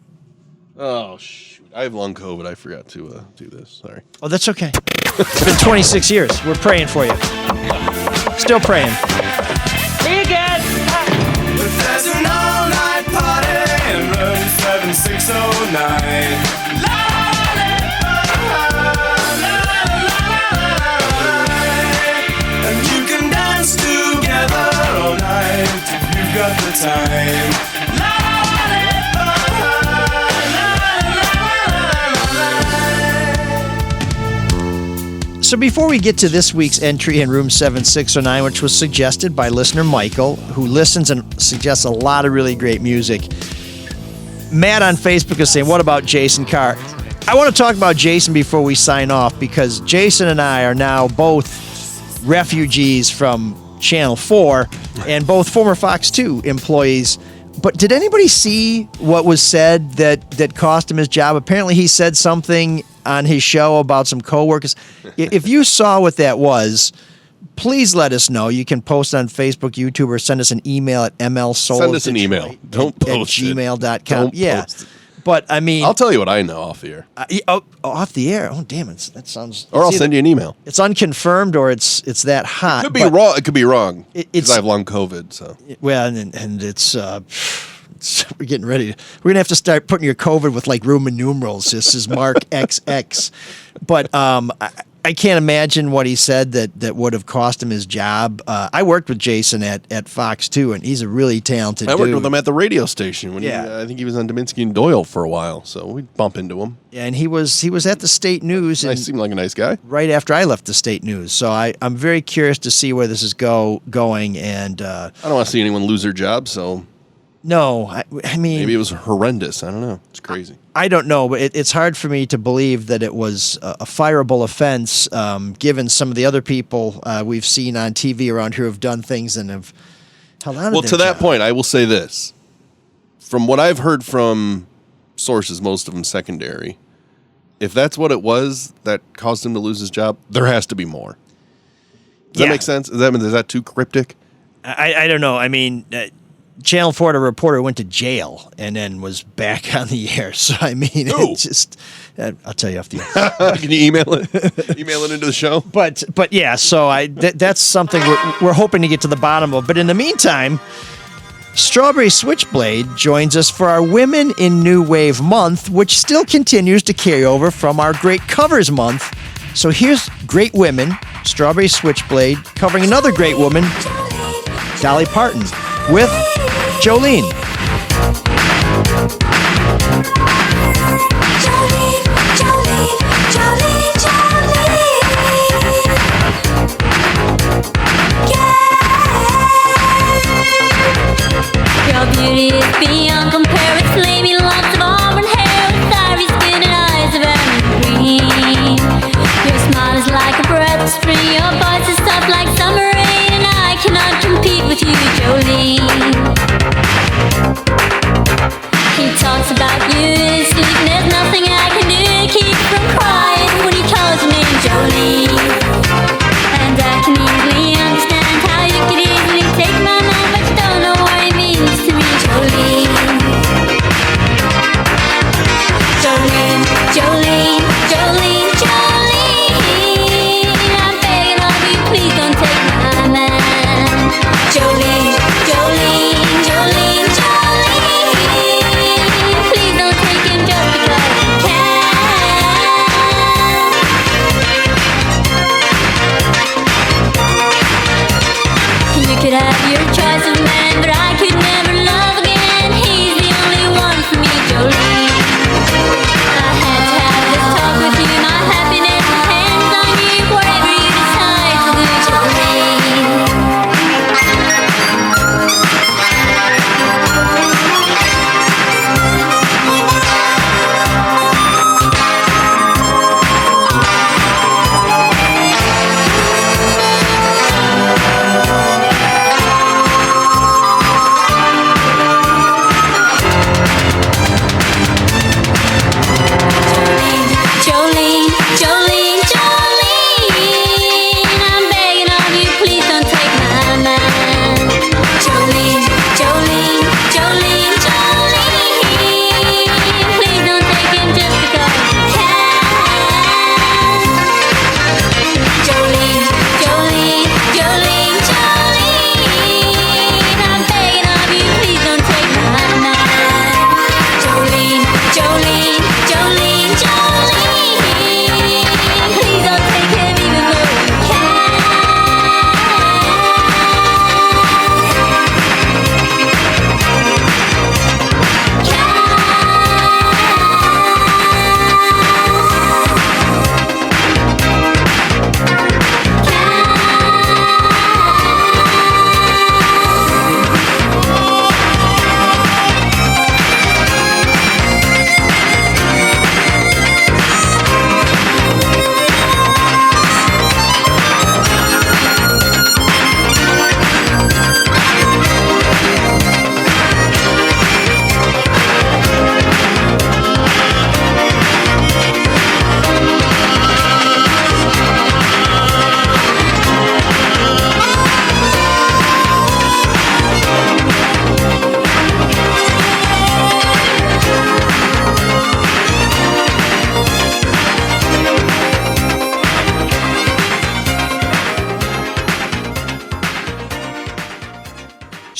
Oh, shoot. I have long COVID. I forgot to do this. Sorry. Oh, that's okay. It's been 26 years. We're praying for you. Still praying. Hey, guys. There's an all-night party in room 7609. And you can dance together all night if you've got the time. So before we get to this week's entry in room 7609, which was suggested by listener Michael, who listens and suggests a lot of really great music, Matt on Facebook is saying, what about Jason Carr? I want to talk about Jason before we sign off, because Jason and I are now both refugees from Channel 4 and both former Fox 2 employees. But did anybody see what was said that cost him his job? Apparently he said something on his show about some coworkers. If you saw what that was, please let us know. You can post on Facebook, YouTube, or send us an email at mlsoul. Send us an email. Don't post at gmail.com. Don't yeah. post it. But I mean, I'll tell you what I know off the air. Off the air. Oh, damn it! That sounds. Or I'll send you an email. It's unconfirmed, or it's that hot. It could be wrong. It could be wrong. It's I have long COVID. So well, and it's we're getting ready. We're gonna have to start putting your COVID with like Roman numerals. This is Mark XX. But I can't imagine what he said that would have cost him his job. I worked with Jason at Fox 2, and he's a really talented dude. I worked with him at the radio station when I think he was on Dominski and Doyle for a while, so we'd bump into him. Yeah, and he was at the State News. He seemed like a nice guy. Right after I left the State News, so I'm very curious to see where this is going. And I don't want to see anyone lose their job, so. No, I mean... Maybe it was horrendous. I don't know. It's crazy. I don't know, but it's hard for me to believe that it was a fireable offense, given some of the other people we've seen on TV around here who have done things and have held on to their to that job. point, I will say this. From what I've heard from sources, most of them secondary, if that's what it was that caused him to lose his job, there has to be more. Does that make sense? Is that too cryptic? I don't know. I mean... Channel 4, a reporter went to jail and then was back on the air. So, I mean, it's just, I'll tell you off the air. Can you email it? Email it into the show? But yeah, so that's something we're hoping to get to the bottom of. But in the meantime, Strawberry Switchblade joins us for our Women in New Wave month, which still continues to carry over from our Great Covers month. So here's Great Women, Strawberry Switchblade, covering another great woman, Dolly Parton, with Jolene. Your beauty is beyond compare. It's flaming lots of auburn hair, with ivory skin and eyes of emerald green. Your smile is like a breath of spring. Your voice is soft like summer rain, and I cannot compete with you, Jolene. He talks about you in his sleep, and there's nothing I can do to keep from crying when he calls me Jolene. And I can easily understand how you could easily take my mind, but you don't know what it means to me, Jolene. Jolene, Jolene, Jolene, Jolene. I'm begging of you, please don't take my man. Jolene, Jolene, Jolene, Jolene. Please don't take him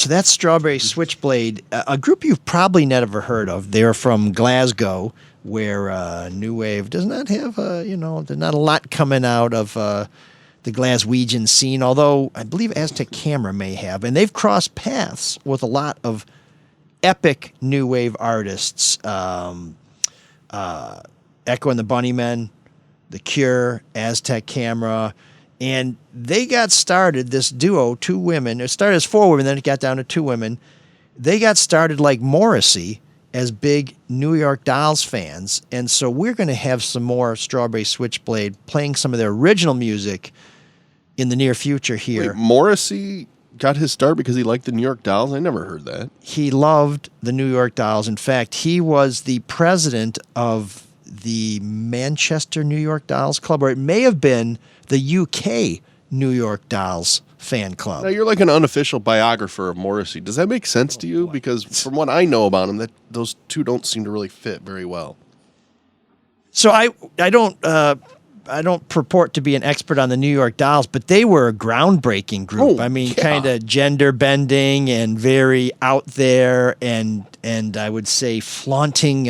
So that's Strawberry Switchblade, a group you've probably never heard of. They're from Glasgow, where New Wave does not have, there's not a lot coming out of the Glaswegian scene, although I believe Aztec Camera may have. And they've crossed paths with a lot of epic New Wave artists. Echo and the Bunnymen, The Cure, Aztec Camera. And they got started, this duo, two women. It started as four women, then it got down to two women. They got started like Morrissey as big New York Dolls fans. And so we're going to have some more Strawberry Switchblade playing some of their original music in the near future here. Wait, Morrissey got his start because he liked the New York Dolls? I never heard that. He loved the New York Dolls. In fact, he was the president of the Manchester New York Dolls Club, or it may have been the UK New York Dolls fan club. Now, you're like an unofficial biographer of Morrissey. Does that make sense to you? Because from what I know about him, that those two don't seem to really fit very well. So I don't purport to be an expert on the New York Dolls, but they were a groundbreaking group. Kind of gender bending and very out there, and I would say flaunting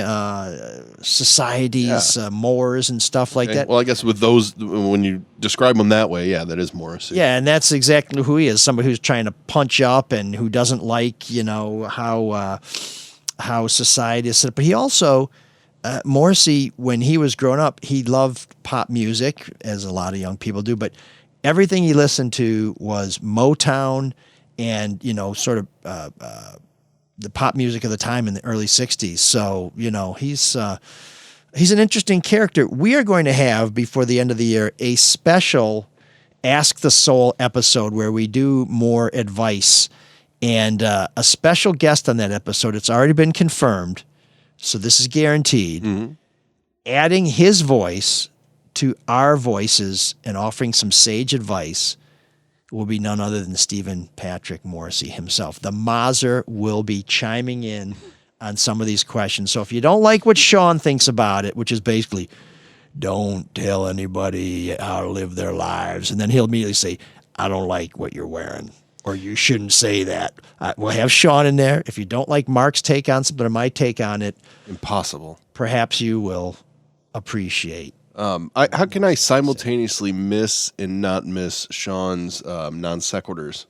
society's mores and stuff like that. Well, I guess with those, when you describe them that way, yeah, that is Morrissey. Yeah, and that's exactly who he is. Somebody who's trying to punch up and who doesn't like, how society is set up. But he also, Morrissey, when he was growing up, he loved pop music, as a lot of young people do, but everything he listened to was Motown and, sort of the pop music of the time in the early 60s. So, he's an interesting character. We are going to have, before the end of the year, a special Ask the Soul episode where we do more advice, and a special guest on that episode. It's already been confirmed, so this is guaranteed. Mm-hmm. Adding his voice to our voices and offering some sage advice will be none other than Stephen Patrick Morrissey himself. The Mazzer will be chiming in on some of these questions. So if you don't like what Shawn thinks about it, which is basically, don't tell anybody how to live their lives, and then he'll immediately say, I don't like what you're wearing, or you shouldn't say that. We'll have Shawn in there. If you don't like Mark's take on something or my take on it, impossible. Perhaps you will appreciate. How can I simultaneously miss and not miss Shawn's non sequiturs?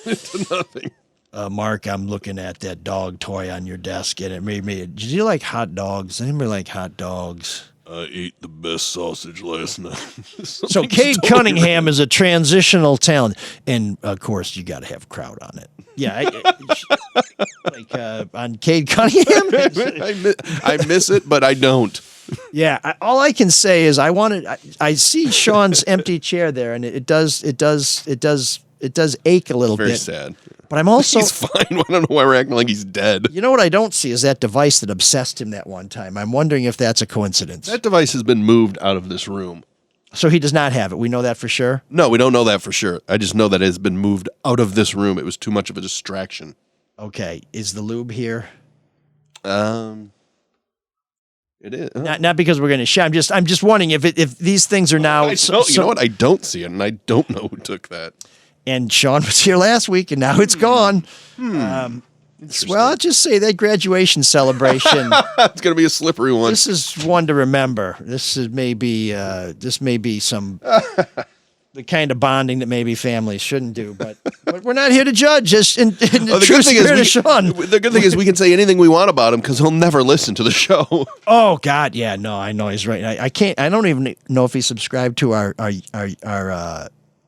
It's nothing. Mark, I'm looking at that dog toy on your desk, and it made me. Did you like hot dogs? Anybody like hot dogs? I ate the best sausage last night. So Cade Cunningham is a transitional talent, and of course you got to have crowd on it. Yeah, on Cade Cunningham. I miss it, but I don't. Yeah, all I can say is I see Shawn's empty chair there, and it does ache a little bit. Very sad. But I'm also he's fine. I don't know why we're acting like he's dead. You know what I don't see is that device that obsessed him that one time. I'm wondering if that's a coincidence. That device has been moved out of this room. So he does not have it. We know that for sure? No, we don't know that for sure. I just know that it has been moved out of this room. It was too much of a distraction. Okay. Is the lube here? It is. Not because we're going to share. I'm just wondering if these things are now. You know what? I don't see it, and I don't know who took that. And Shawn was here last week, and now it's gone. Well, I'll just say that graduation celebration. It's going to be a slippery one. This is one to remember. This may be some the kind of bonding that maybe families shouldn't do. But we're not here to judge. Just in the true spirit of Shawn. The good thing is we can say anything we want about him because he'll never listen to the show. Oh God, yeah, no, I know he's right. I can't. I don't even know if he's subscribed to our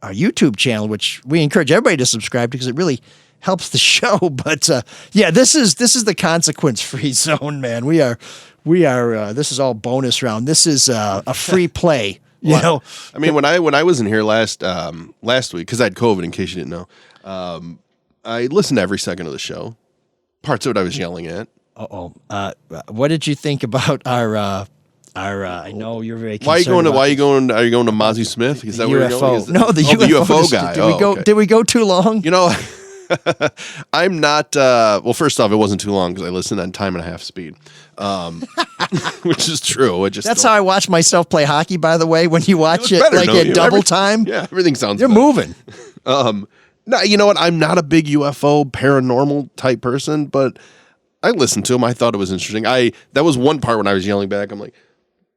YouTube channel, which we encourage everybody to subscribe to because it really helps the show. But yeah, this is the consequence-free zone, man. We are. This is all bonus round. This is a free play. You know. I mean, when I was in here last week because I had COVID, in case you didn't know, I listened to every second of the show. Parts of it I was yelling at. What did you think about our? I know you're very. Why are you going to? Are you going to Mozzie Smith? Is that where you're going? No, the UFO guy. Did we go too long? You know, I'm not. Well, first off, it wasn't too long because I listened on time and a half speed, which is true. That's how I watch myself play hockey. By the way, when you watch it like at double time, yeah, everything sounds. They're moving. No, you know what? I'm not a big UFO paranormal type person, but I listened to him. I thought it was interesting. That was one part when I was yelling back. I'm like,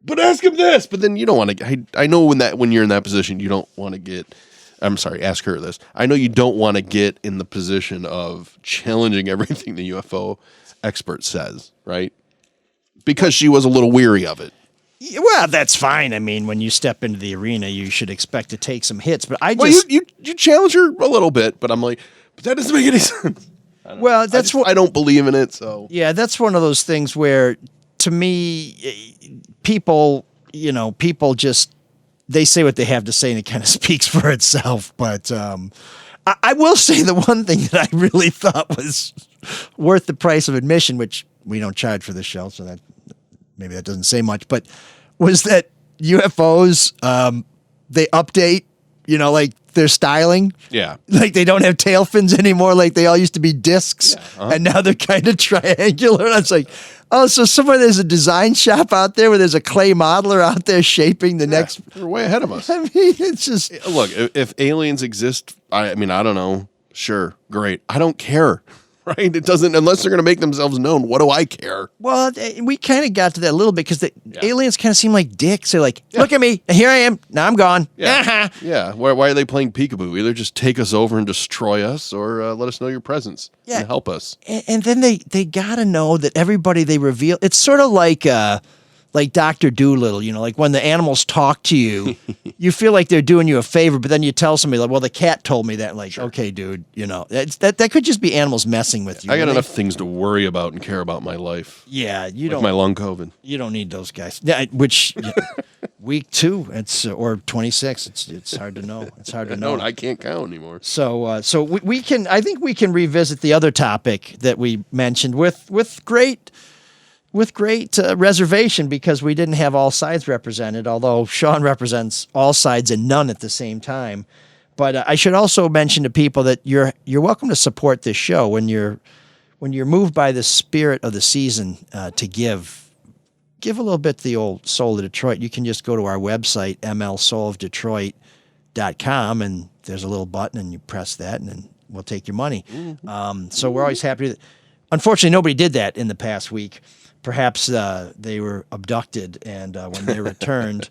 but ask him this. But then you don't want to. I know when you're in that position, you don't want to get. I'm sorry, ask her this. I know you don't want to get in the position of challenging everything the UFO expert says, right? Because she was a little weary of it. Well, that's fine. I mean, when you step into the arena, you should expect to take some hits. But I just you challenge her a little bit, but I'm like, but that doesn't make any sense. Well, that's what I don't believe in it. So yeah, that's one of those things where, to me, people just they say what they have to say, and it kind of speaks for itself. But I will say the one thing that I really thought was worth the price of admission, which we don't charge for this show, so that maybe that doesn't say much, but was that UFOs they update, like their styling. Yeah. Like they don't have tail fins anymore, like they all used to be discs, and now they're kind of triangular. And I was like, oh, so somewhere there's a design shop out there where there's a clay modeler out there shaping the next. They're way ahead of us. I mean, it's just look, if aliens exist, I mean, I don't know. Sure, great. I don't care. Right? It doesn't, unless they're going to make themselves known. What do I care? Well, we kind of got to that a little bit because the aliens kind of seem like dicks. They're like, look at me. Here I am. Now I'm gone. Yeah. Yeah. Why are they playing peekaboo? Either just take us over and destroy us or let us know your presence and help us. And then they got to know that everybody they reveal, it's sort of like Dr. Doolittle, like when the animals talk to you, you feel like they're doing you a favor, but then you tell somebody like, well, the cat told me that. Like, okay, dude, that could just be animals messing with you. I got enough things to worry about and care about in my life. Yeah, you like don't. My long COVID. You don't need those guys. Yeah, which week 2, it's or 26. It's hard to know. It's hard to know. No, I can't count anymore. So we can. I think we can revisit the other topic that we mentioned with great reservation because we didn't have all sides represented, although Shawn represents all sides and none at the same time. But I should also mention to people that you're welcome to support this show when you're moved by the spirit of the season to give a little bit to the old Soul of Detroit. You can just go to our website, mlsoulofdetroit.com, and there's a little button, and you press that, and then we'll take your money. So we're always happy. Unfortunately, nobody did that in the past week. Perhaps they were abducted, and when they're returned,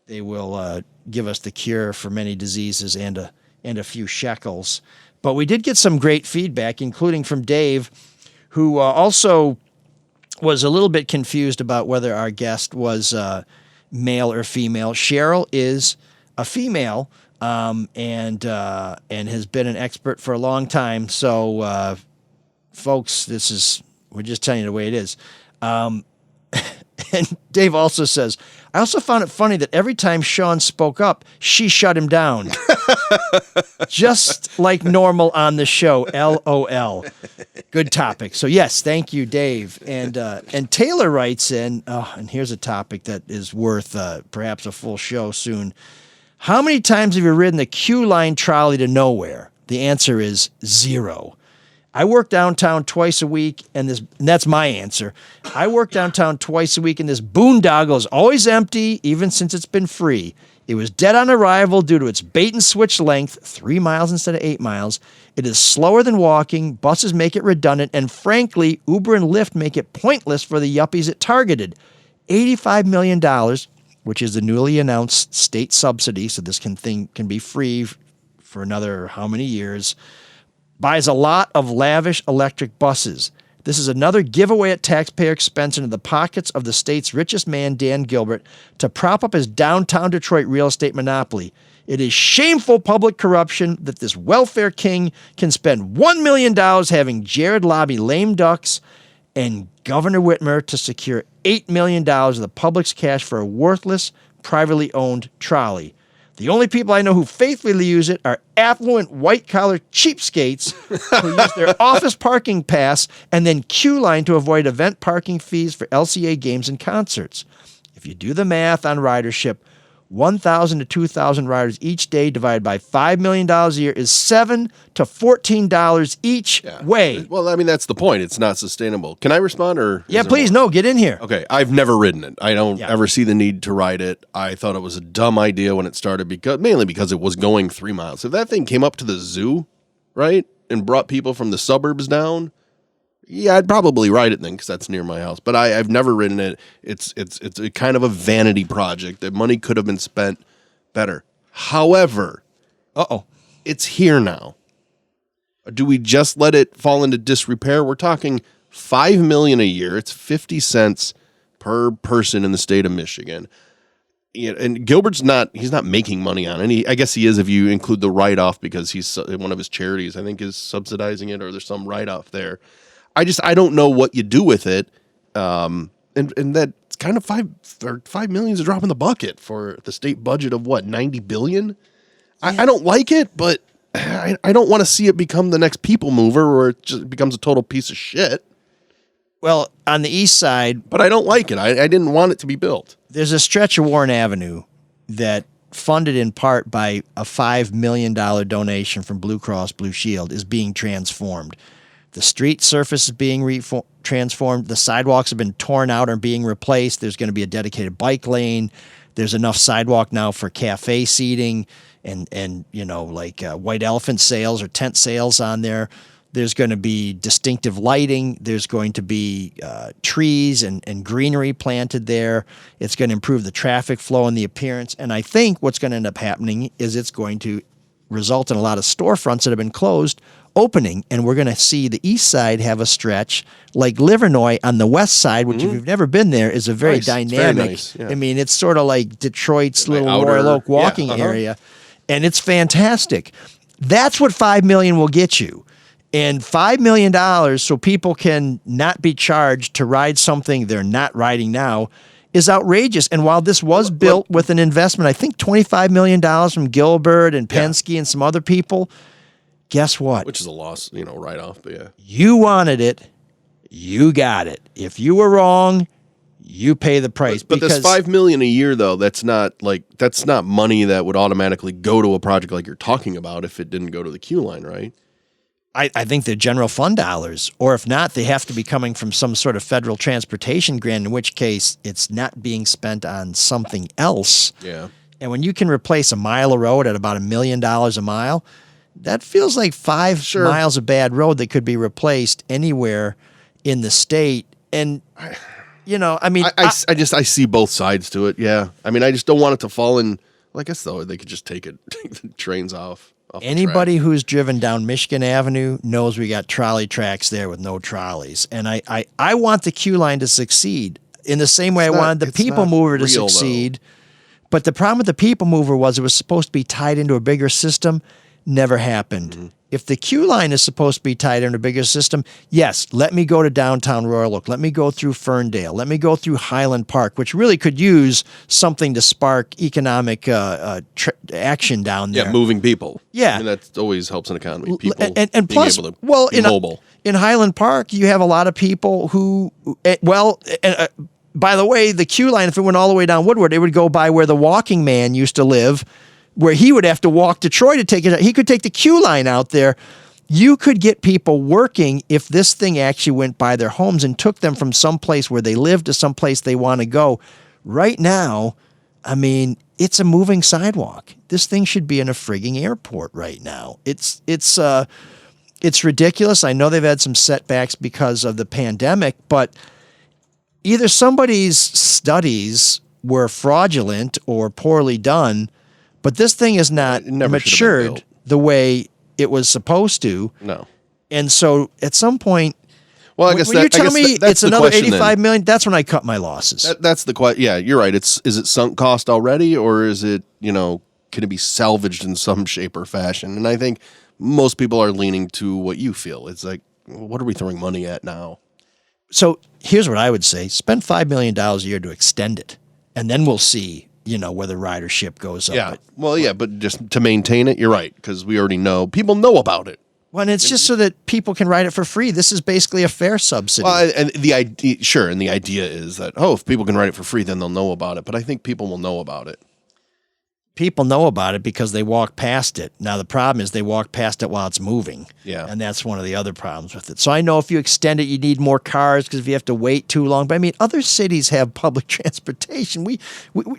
they will give us the cure for many diseases and a few shekels. But we did get some great feedback, including from Dave, who also was a little bit confused about whether our guest was male or female. Cheryl is a female and has been an expert for a long time. So, folks, we're just telling you the way it is. And Dave also says, I also found it funny that every time Shawn spoke up, she shut him down. Just like normal on the show. LOL. Good topic. So yes, thank you, Dave. And Taylor writes in, and here's a topic that is worth perhaps a full show soon. How many times have you ridden the Q line trolley to nowhere? The answer is 0. I work downtown twice a week, and that's my answer. I work downtown twice a week, and this boondoggle is always empty, even since it's been free. It was dead on arrival due to its bait-and-switch length, 3 miles instead of 8 miles. It is slower than walking, buses make it redundant, and frankly, Uber and Lyft make it pointless for the yuppies it targeted. $85 million, which is the newly announced state subsidy, so this can be free for another how many years, buys a lot of lavish electric buses. This is another giveaway at taxpayer expense into the pockets of the state's richest man, Dan Gilbert, to prop up his downtown Detroit real estate monopoly. It is shameful public corruption that this welfare king can spend $1 million having Jared lobby lame ducks and Governor Whitmer to secure $8 million of the public's cash for a worthless, privately owned trolley. The only people I know who faithfully use it are affluent white-collar cheapskates who use their office parking pass and then queue line to avoid event parking fees for LCA games and concerts. If you do the math on ridership, 1,000 to 2,000 riders each day divided by $5 million a year is $7 to $14 each way. Well, I mean, that's the point. It's not sustainable. Can I respond? Or yeah, please. No, get in here. Okay. I've never ridden it. I don't ever see the need to ride it. I thought it was a dumb idea when it started, mainly because it was going 3 miles. If that thing came up to the zoo, right, and brought people from the suburbs down, yeah, I'd probably ride it then because that's near my house. But I've never ridden it. It's a kind of a vanity project. The money could have been spent better. However, it's here now. Do we just let it fall into disrepair? We're talking $5 million a year. It's 50 cents per person in the state of Michigan. And Gilbert's he's not making money on it. I guess he is if you include the write-off because he's one of his charities, I think, is subsidizing it, or there's some write-off there. I don't know what you do with it. And that's kind of $5 million is a drop in the bucket for the state budget of what, $90 billion? Yeah. I don't like it, but I don't want to see it become the next people mover where it just becomes a total piece of shit. Well, on the east side... But I don't like it. I didn't want it to be built. There's a stretch of Warren Avenue that, funded in part by a $5 million donation from Blue Cross Blue Shield, is being transformed. The street surface is being transformed. The sidewalks have been torn out and being replaced. There's going to be a dedicated bike lane. There's enough sidewalk now for cafe seating and white elephant sales or tent sales on there. There's going to be distinctive lighting. There's going to be trees and greenery planted there. It's going to improve the traffic flow and the appearance. And I think what's going to end up happening is it's going to result in a lot of storefronts that have been closed opening. And we're going to see the east side have a stretch like Livernois on the west side, which if you've never been there is a very dynamic. It's very nice. Yeah. I mean, it's sort of like Detroit's little Royal Oak walking area. And it's fantastic. That's what $5 million will get you. And $5 million so people can not be charged to ride something they're not riding now is outrageous. And while this was built with an investment, I think $25 million from Gilbert and Penske and some other people, guess what? Which is a loss, write-off, but yeah. You wanted it. You got it. If you were wrong, you pay the price. But this $5 million a year, though, that's not money that would automatically go to a project like you're talking about if it didn't go to the queue line, right? I think they're general fund dollars, or if not, they have to be coming from some sort of federal transportation grant, in which case it's not being spent on something else. Yeah. And when you can replace a mile of road at about $1 million a mile, that feels like 5 miles of bad road that could be replaced anywhere in the state. And, I see both sides to it. Yeah. I mean, I just don't want it to fall in. Well, I guess, though, they could just take the trains off. Anybody who's driven down Michigan Avenue knows we got trolley tracks there with no trolleys. And I want the queue line to succeed in the same way I wanted the people mover to succeed. Though. But the problem with the people mover was it was supposed to be tied into a bigger system. Never happened. Mm-hmm. If the queue line is supposed to be tied into a bigger system, yes, let me go to downtown Royal Oak. Let me go through Ferndale. Let me go through Highland Park, which really could use something to spark economic action down there. Yeah, moving people. Yeah. I mean, that always helps an economy. People and being plus, able to be mobile. In Highland Park, you have a lot of people who, by the way, the queue line, if it went all the way down Woodward, it would go by where the walking man used to live, where he would have to walk to Troy to take it. He could take the queue line out there. You could get people working if this thing actually went by their homes and took them from some place where they live to some place they want to go. Right now, I mean, it's a moving sidewalk. This thing should be in a frigging airport right now. It's ridiculous. I know they've had some setbacks because of the pandemic, but either somebody's studies were fraudulent or poorly done, but this thing is not matured the way it was supposed to. No. And so at some point, well, I guess when you tell me it's another $85 million, that's when I cut my losses. That's the question. Yeah, you're right. Is it sunk cost already, or is it, can it be salvaged in some shape or fashion? And I think most people are leaning to what you feel. It's like, what are we throwing money at now? So here's what I would say. Spend $5 million a year to extend it, and then we'll see where the ridership goes up. Yeah. But just to maintain it, you're right, because we already know. People know about it. Well, and it's just so that people can ride it for free. This is basically a fare subsidy. Well, and the idea is that, if people can ride it for free, then they'll know about it. But I think people will know about it. People know about it because they walk past it. Now, the problem is they walk past it while it's moving. Yeah. And that's one of the other problems with it. So I know if you extend it, you need more cars because if you have to wait too long. But I mean, other cities have public transportation. We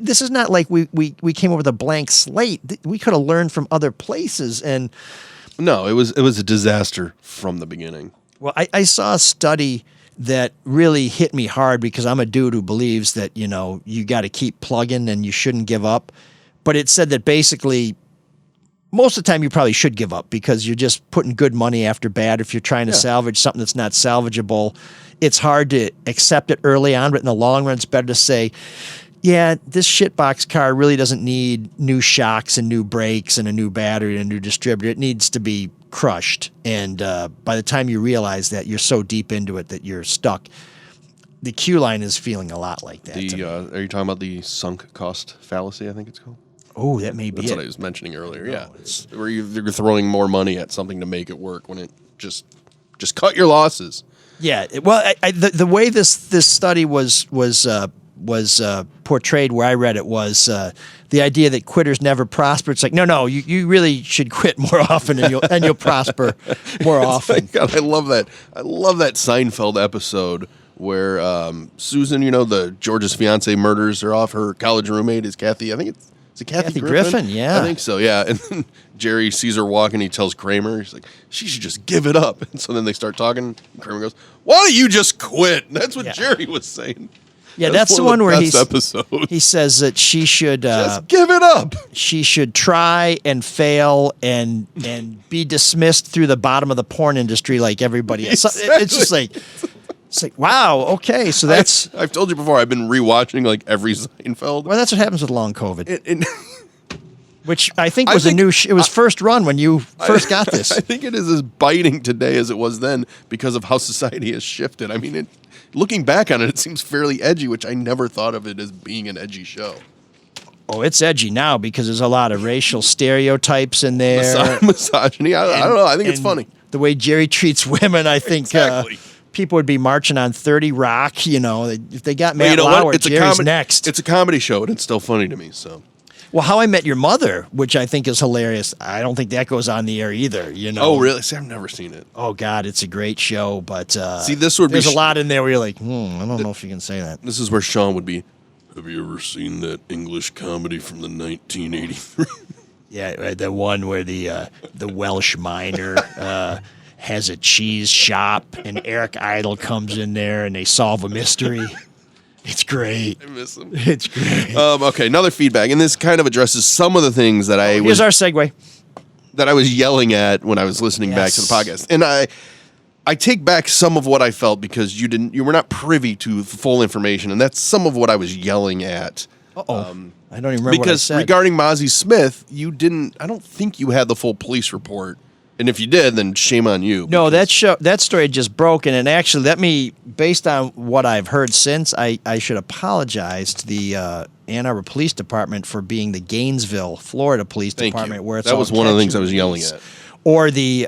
this is not like we came over with a blank slate. We could have learned from other places. And No, it was a disaster from the beginning. Well, I saw a study that really hit me hard because I'm a dude who believes that, you got to keep plugging and you shouldn't give up. But it said that basically most of the time you probably should give up because you're just putting good money after bad. If you're trying to salvage something that's not salvageable, it's hard to accept it early on, but in the long run, it's better to say, yeah, this shitbox car really doesn't need new shocks and new brakes and a new battery and a new distributor. It needs to be crushed. And by the time you realize that, you're so deep into it that you're stuck. The Q line is feeling a lot like that. Are you talking about the sunk cost fallacy, I think it's called? Oh, that may be That's what I was mentioning earlier. Yeah, it's where you're throwing more money at something to make it work when it just cut your losses. Yeah, well, the way this study was portrayed where I read it was the idea that quitters never prosper. It's like no, you really should quit more often and you'll prosper more often. God, I love that. I love that Seinfeld episode where Susan, the George's fiance murders her off. Her college roommate is Kathy. I think it's Kathy Griffin. Yeah, I think so. Yeah, and then Jerry sees her walking. He tells Kramer, he's like, she should just give it up. And so then they start talking. And Kramer goes, "Why don't you just quit?" That's what Jerry was saying. Yeah, that's the one where episodes. He says that she should just give it up. She should try and fail and be dismissed through the bottom of the porn industry like everybody else. Exactly. It's like wow, okay, so that's. I've told you before. I've been rewatching like every Seinfeld. Well, that's what happens with long COVID. Which I think was it was first run when you first got this. I think it is as biting today as it was then because of how society has shifted. I mean, looking back on it, it seems fairly edgy, which I never thought of it as being an edgy show. Oh, it's edgy now because there's a lot of racial stereotypes in there. Misogyny. I don't know. I think it's funny. The way Jerry treats women, I think exactly. People would be marching on 30 Rock. If they got Matt Lauer, Jerry's next. It's a comedy show, and it's still funny to me. So. Well, How I Met Your Mother, which I think is hilarious. I don't think that goes on the air either. Oh, really? See, I've never seen it. Oh God, it's a great show, but see, this would there's a lot in there where you're like, I don't know if you can say that. This is where Shawn would be. Have you ever seen that English comedy from the 1983? Yeah, the one where the Welsh miner has a cheese shop and Eric Idle comes in there and they solve a mystery. It's great. I miss him. It's great. Okay, another feedback, and this kind of addresses some of the things that Here's our segue. That I was yelling at when I was listening back to the podcast, and I take back some of what I felt because you were not privy to full information, and that's some of what I was yelling at. I don't even remember what I said. Because regarding Mozzie Smith, I don't think you had the full police report. And if you did, then shame on you. No, that story just broke, and actually, based on what I've heard since, I should apologize to the Ann Arbor Police Department for being the Gainesville, Florida Police Department, where it's that was one of the things I was yelling at, or the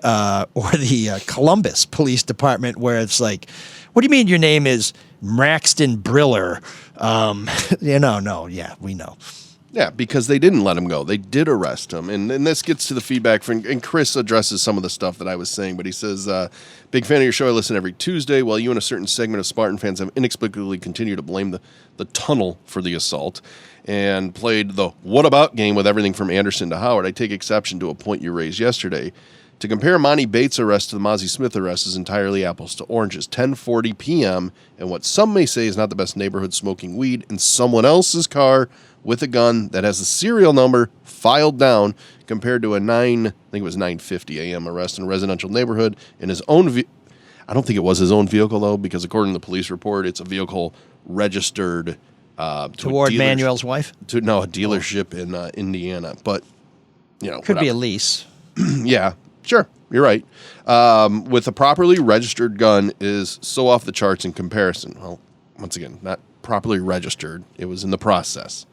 Columbus Police Department, where it's like, what do you mean your name is Braxton Briller? We know. Yeah, because they didn't let him go. They did arrest him. And this gets to the feedback from, and Chris addresses some of the stuff that I was saying, but he says, big fan of your show. I listen every Tuesday. While you and a certain segment of Spartan fans have inexplicably continued to blame the tunnel for the assault and played the what about game with everything from Anderson to Howard, I take exception to a point you raised yesterday. To compare Monty Bates' arrest to the Mozzie Smith arrest is entirely apples to oranges. 10:40 p.m. and what some may say is not the best neighborhood smoking weed in someone else's car with a gun that has the serial number filed down compared to a 9:50 a.m. arrest in a residential neighborhood in his own I don't think it was his own vehicle, though, because according to the police report, it's a vehicle registered toward Manuel's wife? A dealership in Indiana. But, could be a lease. Yeah. Sure, you're right. With a properly registered gun is so off the charts in comparison. Well, once again, not properly registered. It was in the process.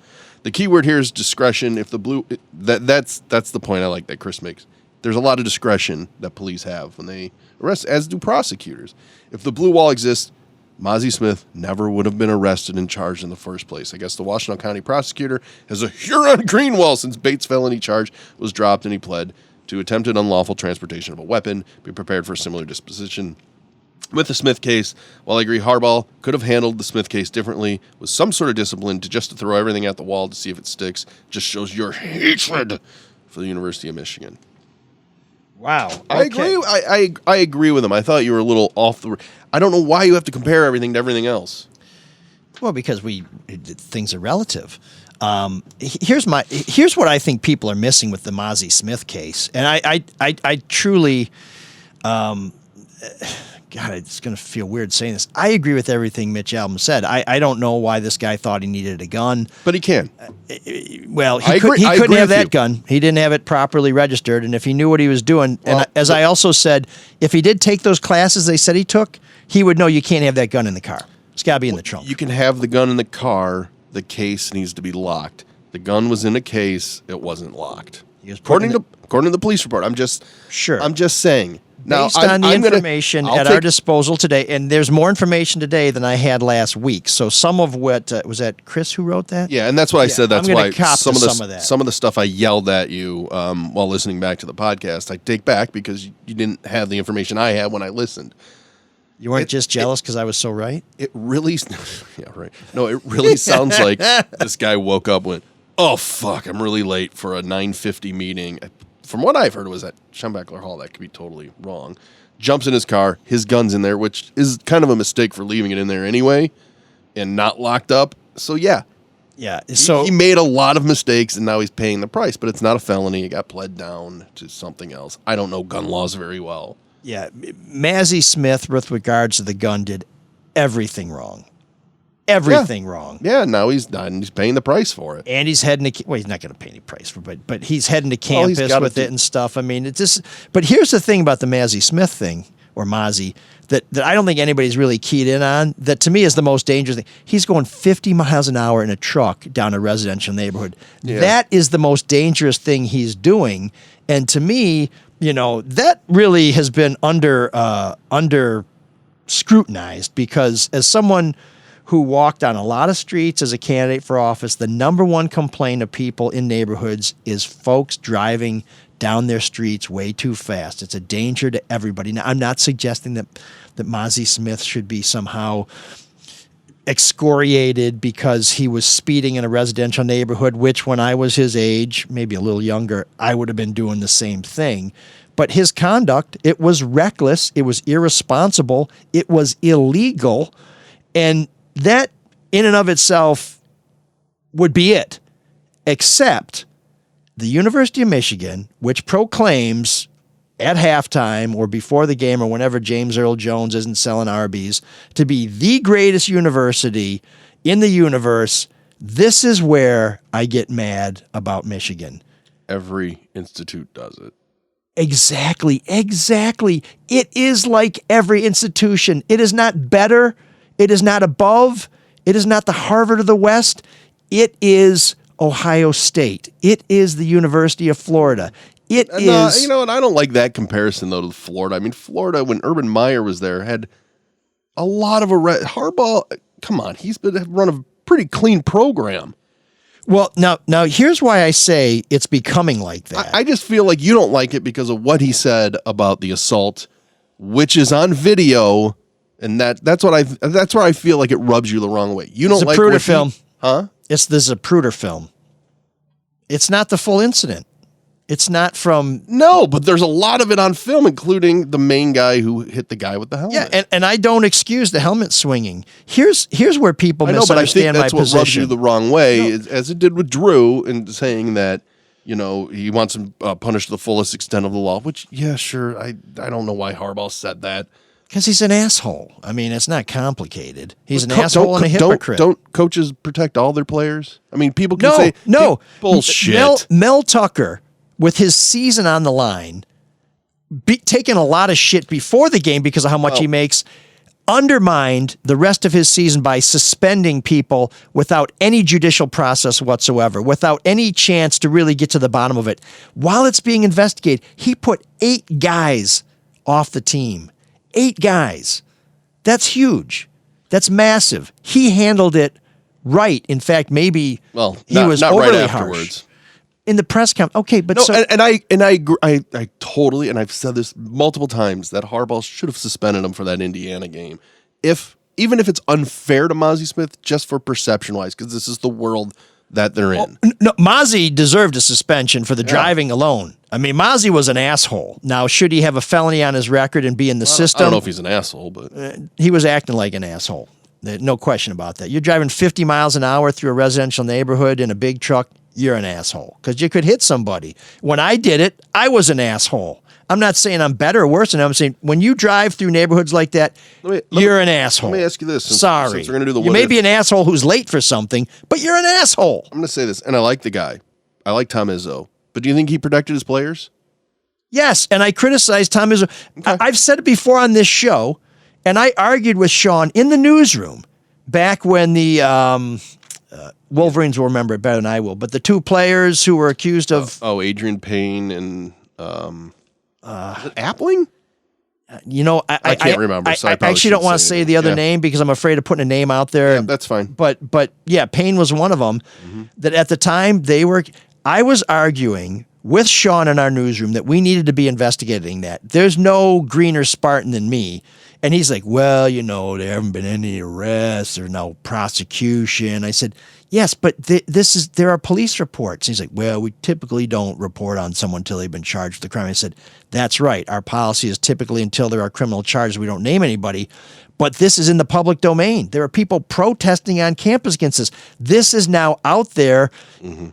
The key word here is discretion. If the blue, that's the point I like that Chris makes. There's a lot of discretion that police have when they arrest, as do prosecutors. If the blue wall exists, Mozzie Smith never would have been arrested and charged in the first place. I guess the Washtenaw County prosecutor has a Huron green wall since Bates' felony charge was dropped and he pled to attempted unlawful transportation of a weapon. Be prepared for a similar disposition. With the Smith case, while I agree Harbaugh could have handled the Smith case differently with some sort of discipline to throw everything at the wall to see if it sticks, just shows your hatred for the University of Michigan. Wow. I agree. I agree with him. I thought you were a little off the. I don't know why you have to compare everything to everything else. Well, because things are relative. Here's what I think people are missing with the Mozzie Smith case, and I truly, God, it's going to feel weird saying this. I agree with everything Mitch Albom said. I don't know why this guy thought he needed a gun, but he can. Well, he couldn't have that gun. He didn't have it properly registered, and if he knew what he was doing, and as I also said, if he did take those classes they said he took, he would know you can't have that gun in the car. It's got to be in the trunk. You can have the gun in the car. The case needs to be locked. The gun was in a case. It wasn't locked. According to the police report. I'm just saying. Now, based on the information at our disposal today, and there's more information today than I had last week. So some of what was that Chris who wrote that? Yeah, and that's what I said. That's why some of the stuff I yelled at you while listening back to the podcast, I take back because you didn't have the information I had when I listened. You weren't just jealous because I was so right? It really, yeah, right. No, it really sounds like this guy woke up and went, oh, fuck, I'm really late for a 9:50 meeting. From what I've heard, it was at Schembechler Hall. That could be totally wrong. Jumps in his car, his gun's in there, which is kind of a mistake for leaving it in there anyway and not locked up. So, yeah. Yeah. So he made a lot of mistakes, and now he's paying the price, but it's not a felony. It got pled down to something else. I don't know gun laws very well. Yeah, Mozzie Smith, with regards to the gun, did everything wrong. Everything wrong. Yeah, now he's done. He's paying the price for it. And he's heading to, well, he's not going to pay any price for it, but he's heading to campus with it and stuff. I mean, it's just, but here's the thing about the Mozzie Smith thing, or Mozzie, that I don't think anybody's really keyed in on, that to me is the most dangerous thing. He's going 50 miles an hour in a truck down a residential neighborhood. Yeah. That is the most dangerous thing he's doing. And to me, you know, that really has been under scrutinized, because as someone who walked on a lot of streets as a candidate for office, the number one complaint of people in neighborhoods is folks driving down their streets way too fast. It's a danger to everybody. Now, I'm not suggesting that Mozzie Smith should be somehow excoriated because he was speeding in a residential neighborhood, which when I was his age, maybe a little younger, I would have been doing the same thing. But his conduct, it was reckless, it was irresponsible, it was illegal, and that in and of itself would be it, except the University of Michigan, which proclaims at halftime or before the game or whenever James Earl Jones isn't selling Arby's to be the greatest university in the universe. This is where I get mad about Michigan. Every institute does it. Exactly. It is like every institution. It is not better. It is not above. It is not the Harvard of the West. It is Ohio State. It is the University of Florida. It is. You know, and I don't like that comparison, though, to Florida. I mean, Florida, when Urban Meyer was there, had a lot of Harbaugh, come on, he's been run a pretty clean program. Well, now here's why I say it's becoming like that. I just feel like you don't like it because of what he said about the assault, which is on video, and that's where I feel like it rubs you the wrong way. You don't like Zapruder film, huh? It's the Zapruder film. It's not the full incident. It's not from... No, but there's a lot of it on film, including the main guy who hit the guy with the helmet. Yeah, and I don't excuse the helmet swinging. Here's where people misunderstand my position. I know, but I think that's what rubs you the wrong way, as it did with Drew, in saying that, you know, he wants him punished to the fullest extent of the law, which, yeah, sure, I don't know why Harbaugh said that. Because he's an asshole. I mean, it's not complicated. He's an asshole and a hypocrite. Don't coaches protect all their players? I mean, people can say... No, bullshit. Mel Tucker, with his season on the line, taking a lot of shit before the game because of how much he makes, undermined the rest of his season by suspending people without any judicial process whatsoever, without any chance to really get to the bottom of it. While it's being investigated, he put 8 guys off the team. 8 guys. That's huge. That's massive. He handled it right. In fact, maybe he was not overly right harsh. afterwards. In the press conference, okay, but I agree. I totally, and I've said this multiple times, that Harbaugh should have suspended him for that Indiana game. Even if it's unfair to Mozzie Smith, just for perception wise, because this is the world that they're in. No, Mozzie deserved a suspension for the driving alone. I mean, Mozzie was an asshole. Now, should he have a felony on his record and be in the system? I don't know if he's an asshole, but he was acting like an asshole. No question about that. You're driving 50 miles an hour through a residential neighborhood in a big truck, you're an asshole because you could hit somebody. When I did it, I was an asshole. I'm not saying I'm better or worse than I'm saying when you drive through neighborhoods like that, you're an asshole. Let me ask you this. Sorry. Since we're gonna do the you may be an asshole who's late for something, but you're an asshole. I'm going to say this, and I like the guy. I like Tom Izzo. But do you think he protected his players? Yes, and I criticized Tom Izzo. Okay. I've said it before on this show, and I argued with Shawn in the newsroom back when the Wolverines will remember it better than I will, but the two players who were accused of... Adrian Payne and... is it Appling? I can't remember. So I actually don't want to say the other name because I'm afraid of putting a name out there. Yeah, that's fine. But yeah, Payne was one of them. That at the time I was arguing with Shawn in our newsroom that we needed to be investigating that. There's no greener Spartan than me. And he's like, well, there haven't been any arrests or no prosecution. I said, yes, but there are police reports. He's like, well, we typically don't report on someone until they've been charged with the crime. I said, that's right. Our policy is typically until there are criminal charges, we don't name anybody. But this is in the public domain. There are people protesting on campus against this. This is now out there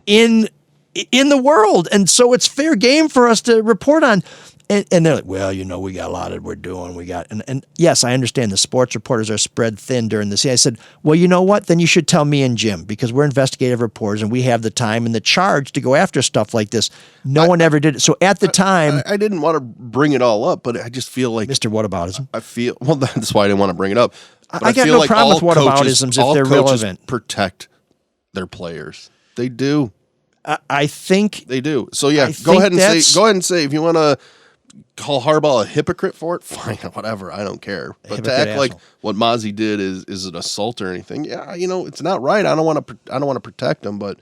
in the world. And so it's fair game for us to report on. And they're like, well, we got a lot of we're doing. We got, and yes, I understand the sports reporters are spread thin during the season. I said, well, you know what? Then you should tell me and Jim because we're investigative reporters and we have the time and the charge to go after stuff like this. No one ever did it. So at the time, I didn't want to bring it all up, but I just feel like Mr. Whataboutism. Well, that's why I didn't want to bring it up. But I got no problem with whataboutisms if they're relevant. Protect their players. They do. I think they do. So yeah, go ahead and say if you want to call Harbaugh a hypocrite for it, fine, whatever. I don't care. But to act like what Mozzie did is an assault or anything, it's not right. I don't want to protect him, but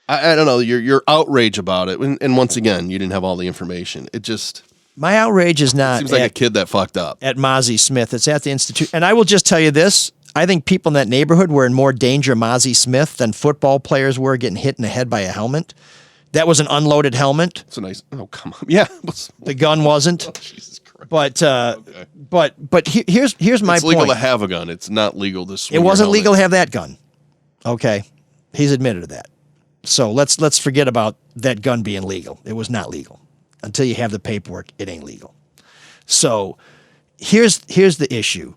I don't know. Your outrage about it, and once again, you didn't have all the information. It just my outrage is not. It seems like a kid that fucked up at Mozzie Smith. It's at the institute, and I will just tell you this. I think people in that neighborhood were in more danger of Mozzie Smith than football players were getting hit in the head by a helmet. That was an unloaded helmet. It's a nice. Oh, come on. Yeah. The gun wasn't. Oh, Jesus Christ. But okay. but here's my point. It's legal to have a gun. It's not legal to swing. It wasn't legal to have that gun. Okay. He's admitted to that. So let's forget about that gun being legal. It was not legal. Until you have the paperwork, it ain't legal. So here's the issue.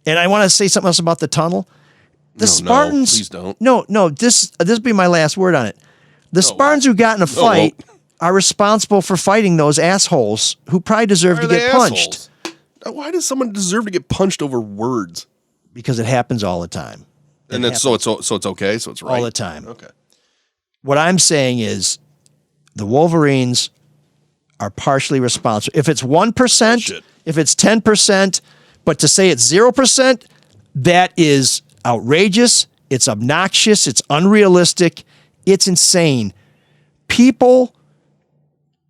And I want to say something else about the tunnel. The Spartans. No, please don't. No, this will be my last word on it. The Spartans who got in a fight are responsible for fighting those assholes who probably deserve to get punched. Why does someone deserve to get punched over words? Because it happens all the time. And that's so it's okay, so it's right. All the time. Okay. What I'm saying is the Wolverines are partially responsible. If it's 1%, if it's 10%, but to say it's 0%, that is outrageous, it's obnoxious, it's unrealistic. It's insane. People,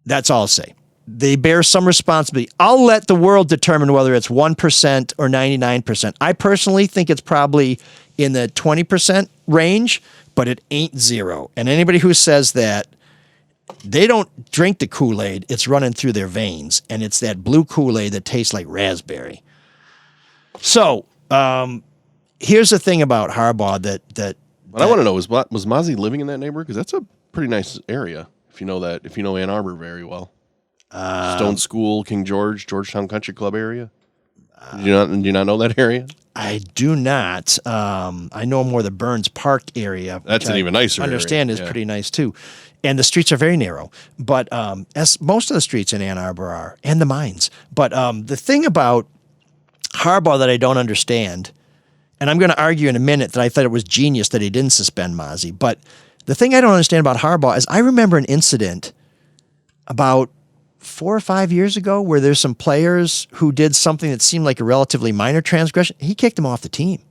that's all I'll say. They bear some responsibility. I'll let the world determine whether it's 1% or 99%. I personally think it's probably in the 20% range, but it ain't zero. And anybody who says that, they don't drink the Kool-Aid. It's running through their veins. And it's that blue Kool-Aid that tastes like raspberry. So, here's the thing about Harbaugh that what I want to know is, was Mozzie living in that neighborhood? Because that's a pretty nice area. If you know Ann Arbor very well, Stone School, King George, Georgetown Country Club area. Do you not know that area? I do not. I know more the Burns Park area. That's an even nicer. I understand area. Is pretty nice too, and the streets are very narrow. But as most of the streets in Ann Arbor are, and the mines. But the thing about Harbaugh that I don't understand. And I'm going to argue in a minute that I thought it was genius that he didn't suspend Mozzie. But the thing I don't understand about Harbaugh is I remember an incident about 4 or 5 years ago where there's some players who did something that seemed like a relatively minor transgression. He kicked them off the team.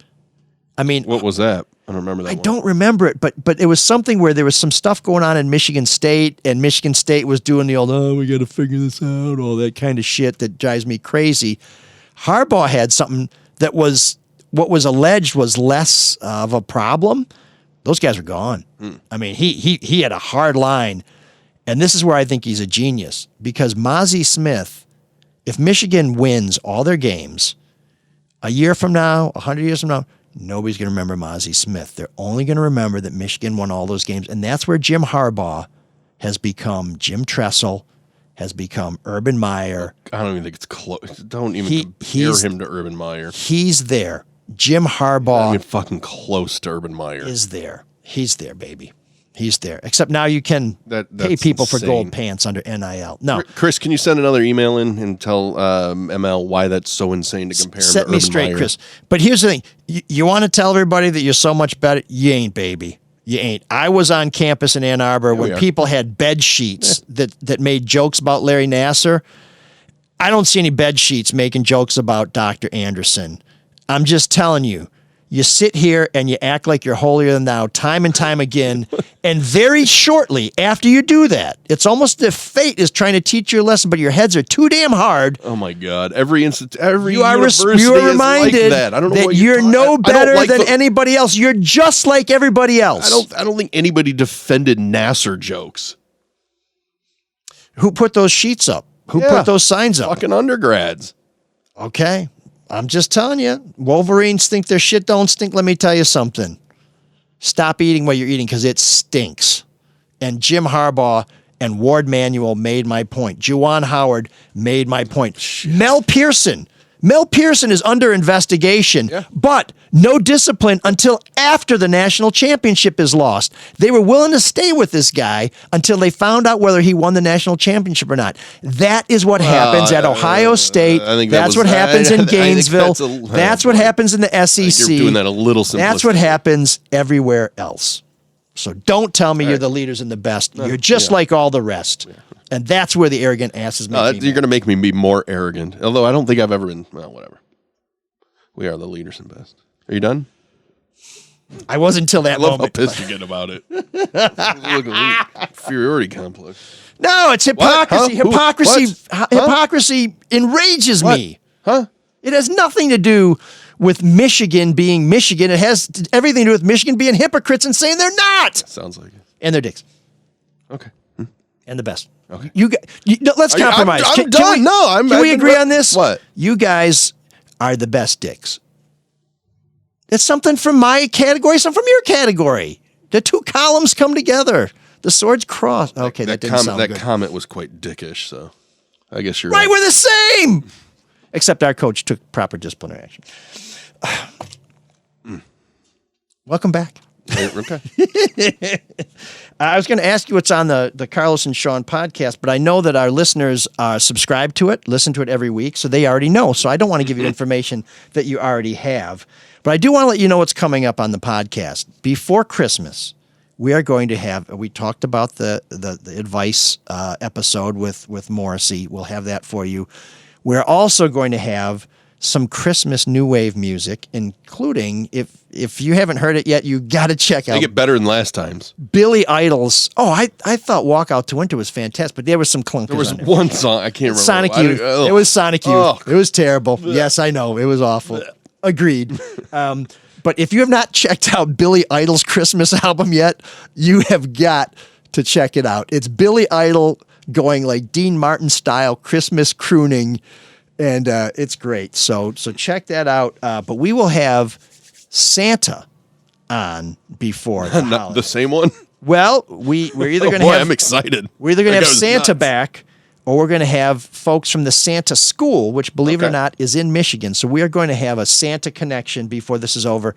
I mean, what was that? I don't remember that. I don't remember it, but it was something where there was some stuff going on in Michigan State, and Michigan State was doing the old, we got to figure this out, all that kind of shit that drives me crazy. Harbaugh had something that was what was alleged was less of a problem, Those guys are gone. I mean, he had a hard line, and this is where I think he's a genius, because Mozzie Smith, if Michigan wins all their games, a year from now, 100 years from now, nobody's going to remember Mozzie Smith. They're only going to remember that Michigan won all those games, and that's where Jim Harbaugh has become Jim Tressel, has become Urban Meyer. I don't even think it's close. Don't even compare him to Urban Meyer. He's there. Jim Harbaugh. Not even fucking close to Urban Meyer. Is there. He's there, baby. He's there. Except now you can that's pay people insane. for gold pants under NIL. No. Chris, can you send another email in and tell ML why that's so insane to compare him to Set Urban me straight, Meyer? Chris. But here's the thing. You want to tell everybody that you're so much better? You ain't, baby. You ain't. I was on campus in Ann Arbor when people had bed sheets that made jokes about Larry Nassar. I don't see any bed sheets making jokes about Dr. Anderson. I'm just telling you. You sit here and you act like you're holier than thou time and time again. And very shortly after you do that, it's almost as if fate is trying to teach you a lesson, but your heads are too damn hard. Oh my God! Every university you are reminded is like that. I don't know that what you're no better like than anybody else. You're just like everybody else. I don't think anybody defended Nassar jokes. Who put those sheets up? Who put those signs up? Fucking undergrads. Okay. I'm just telling you, Wolverines think their shit don't stink. Let me tell you something. Stop eating what you're eating because it stinks. And Jim Harbaugh and Ward Manuel made my point. Juwan Howard made my point. Mel Pearson is under investigation, but no discipline until after the national championship is lost. They were willing to stay with this guy until they found out whether he won the national championship or not. That is what happens at Ohio State. That's what happens in Gainesville. That's what happens in the SEC. You're doing that a little simplistic. That's what happens everywhere else. So don't tell me you're the leaders and the best. You're just like all the rest. And that's where the arrogant asses make me. You're going to make me be more arrogant. Although I don't think I've ever been. Well, whatever. We are the leaders and best. Are you done? I was until that moment. I love how pissed you get about it. Inferiority complex. No, it's hypocrisy. Hypocrisy enrages me. Huh? It has nothing to do with Michigan being Michigan. It has everything to do with Michigan being hypocrites and saying they're not. Sounds like it. And they're dicks. Okay. And the best. Okay. Let's compromise. I'm done. Can we agree on this? What? You guys are the best dicks. It's something from my category, something from your category. The two columns come together. The swords cross. Okay, that didn't sound good. That comment was quite dickish, so I guess you're right. We're the same. Except our coach took proper disciplinary action. Welcome back. Okay. I was going to ask you what's on the Carlos and Shawn podcast, but I know that our listeners are subscribed to it, listen to it every week, so they already know. So I don't want to give you information that you already have. But I do want to let you know what's coming up on the podcast. Before Christmas, we are going to have, we talked about the advice episode with Morrissey. We'll have that for you. We're also going to have some Christmas new wave music, including, if you haven't heard it yet, you got to check out. They get better than last time's. Billy Idol's. Oh, I thought Walk Out to Winter was fantastic, but there was some clunkers. There was on there. one song I can't remember. Sonic Youth. It was Sonic Youth. It was terrible. Yes, I know. It was awful. Agreed. But if you have not checked out Billy Idol's Christmas album yet, you have got to check it out. It's Billy Idol going like Dean Martin style Christmas crooning. And it's great. So check that out. But we will have Santa on before the Not the same one? Well, we're either going to have... I'm excited. We're either going to have Santa nuts. back, or we're going to have folks from the Santa School, which, believe it or not, is in Michigan. So we are going to have a Santa connection before this is over.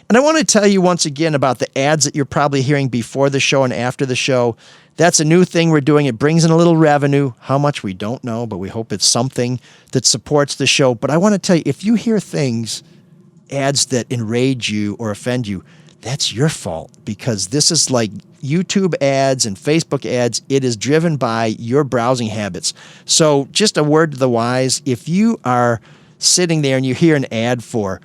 And I want to tell you once again about the ads that you're probably hearing before the show and after the show. That's a new thing we're doing. It brings in a little revenue. How much, we don't know, but we hope it's something that supports the show. But I want to tell you, if you hear things, ads that enrage you or offend you, that's your fault, because this is like YouTube ads and Facebook ads. It is driven by your browsing habits. So just a word to the wise, if you are sitting there and you hear an ad for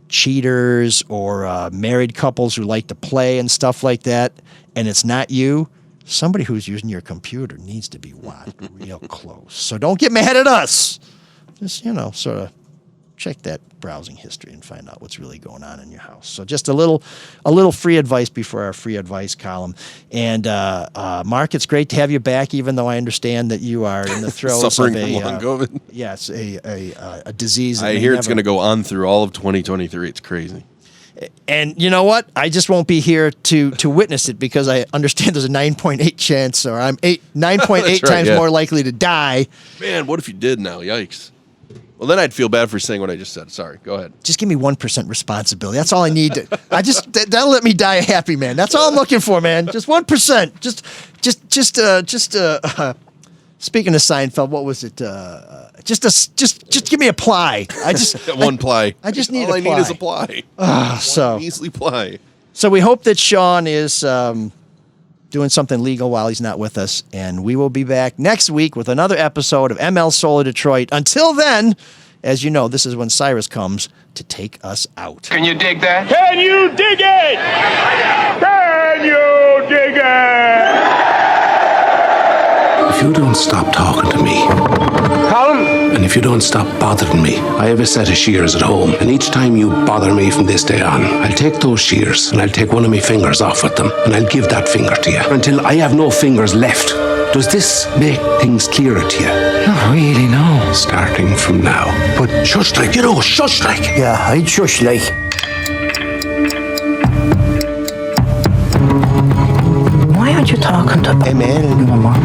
cheaters or married couples who like to play and stuff like that, and it's not you, somebody who's using your computer needs to be watched real close. So don't get mad at us. Just, sort of check that browsing history and find out what's really going on in your house. So just a little free advice before our free advice column. And Mark, it's great to have you back, even though I understand that you are in the throes suffering of from long COVID. Yes, a disease. I hear it's going to go on through all of 2023. It's crazy. And you know what? I just won't be here to witness it because I understand there's a 9.8 chance, or I'm 9.8 times more likely to die. Man, what if you did now? Yikes. Well, then I'd feel bad for saying what I just said. Sorry. Go ahead. Just give me 1% responsibility. That's all I need. That'll let me die a happy man. That's all I'm looking for, man. Just 1%. Speaking of Seinfeld, what was it? Just give me a ply. One ply. I just need all a ply. I need is a ply. So measly ply. So we hope that Shawn is doing something legal while he's not with us, and we will be back next week with another episode of ML Solo Detroit. Until then, as you know, this is when Cyrus comes to take us out. Can you dig that? Can you dig it? Can you dig it? If you don't stop talking to me, and if you don't stop bothering me, I have a set of shears at home, and each time you bother me from this day on, I'll take those shears and I'll take one of my fingers off with them, and I'll give that finger to you until I have no fingers left. Does this make things clearer to you? Not really, no. Starting from now. But shush like, shush like. Yeah, I'd shush like. Why aren't you talking to ML and Marc?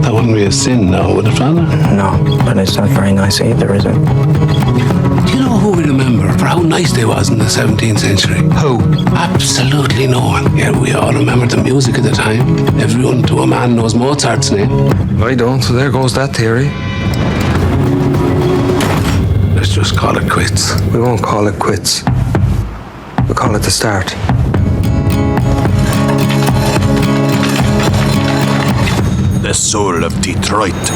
That wouldn't be a sin now, would it, Father? No, but it's not very nice either, is it? Do you know who we remember for how nice they was in the 17th century? Who? Absolutely no one. Yeah, we all remember the music of the time. Everyone to a man knows Mozart's name. I don't, so there goes that theory. Let's just call it quits. We won't call it quits. We'll call it the start. The soul of Detroit.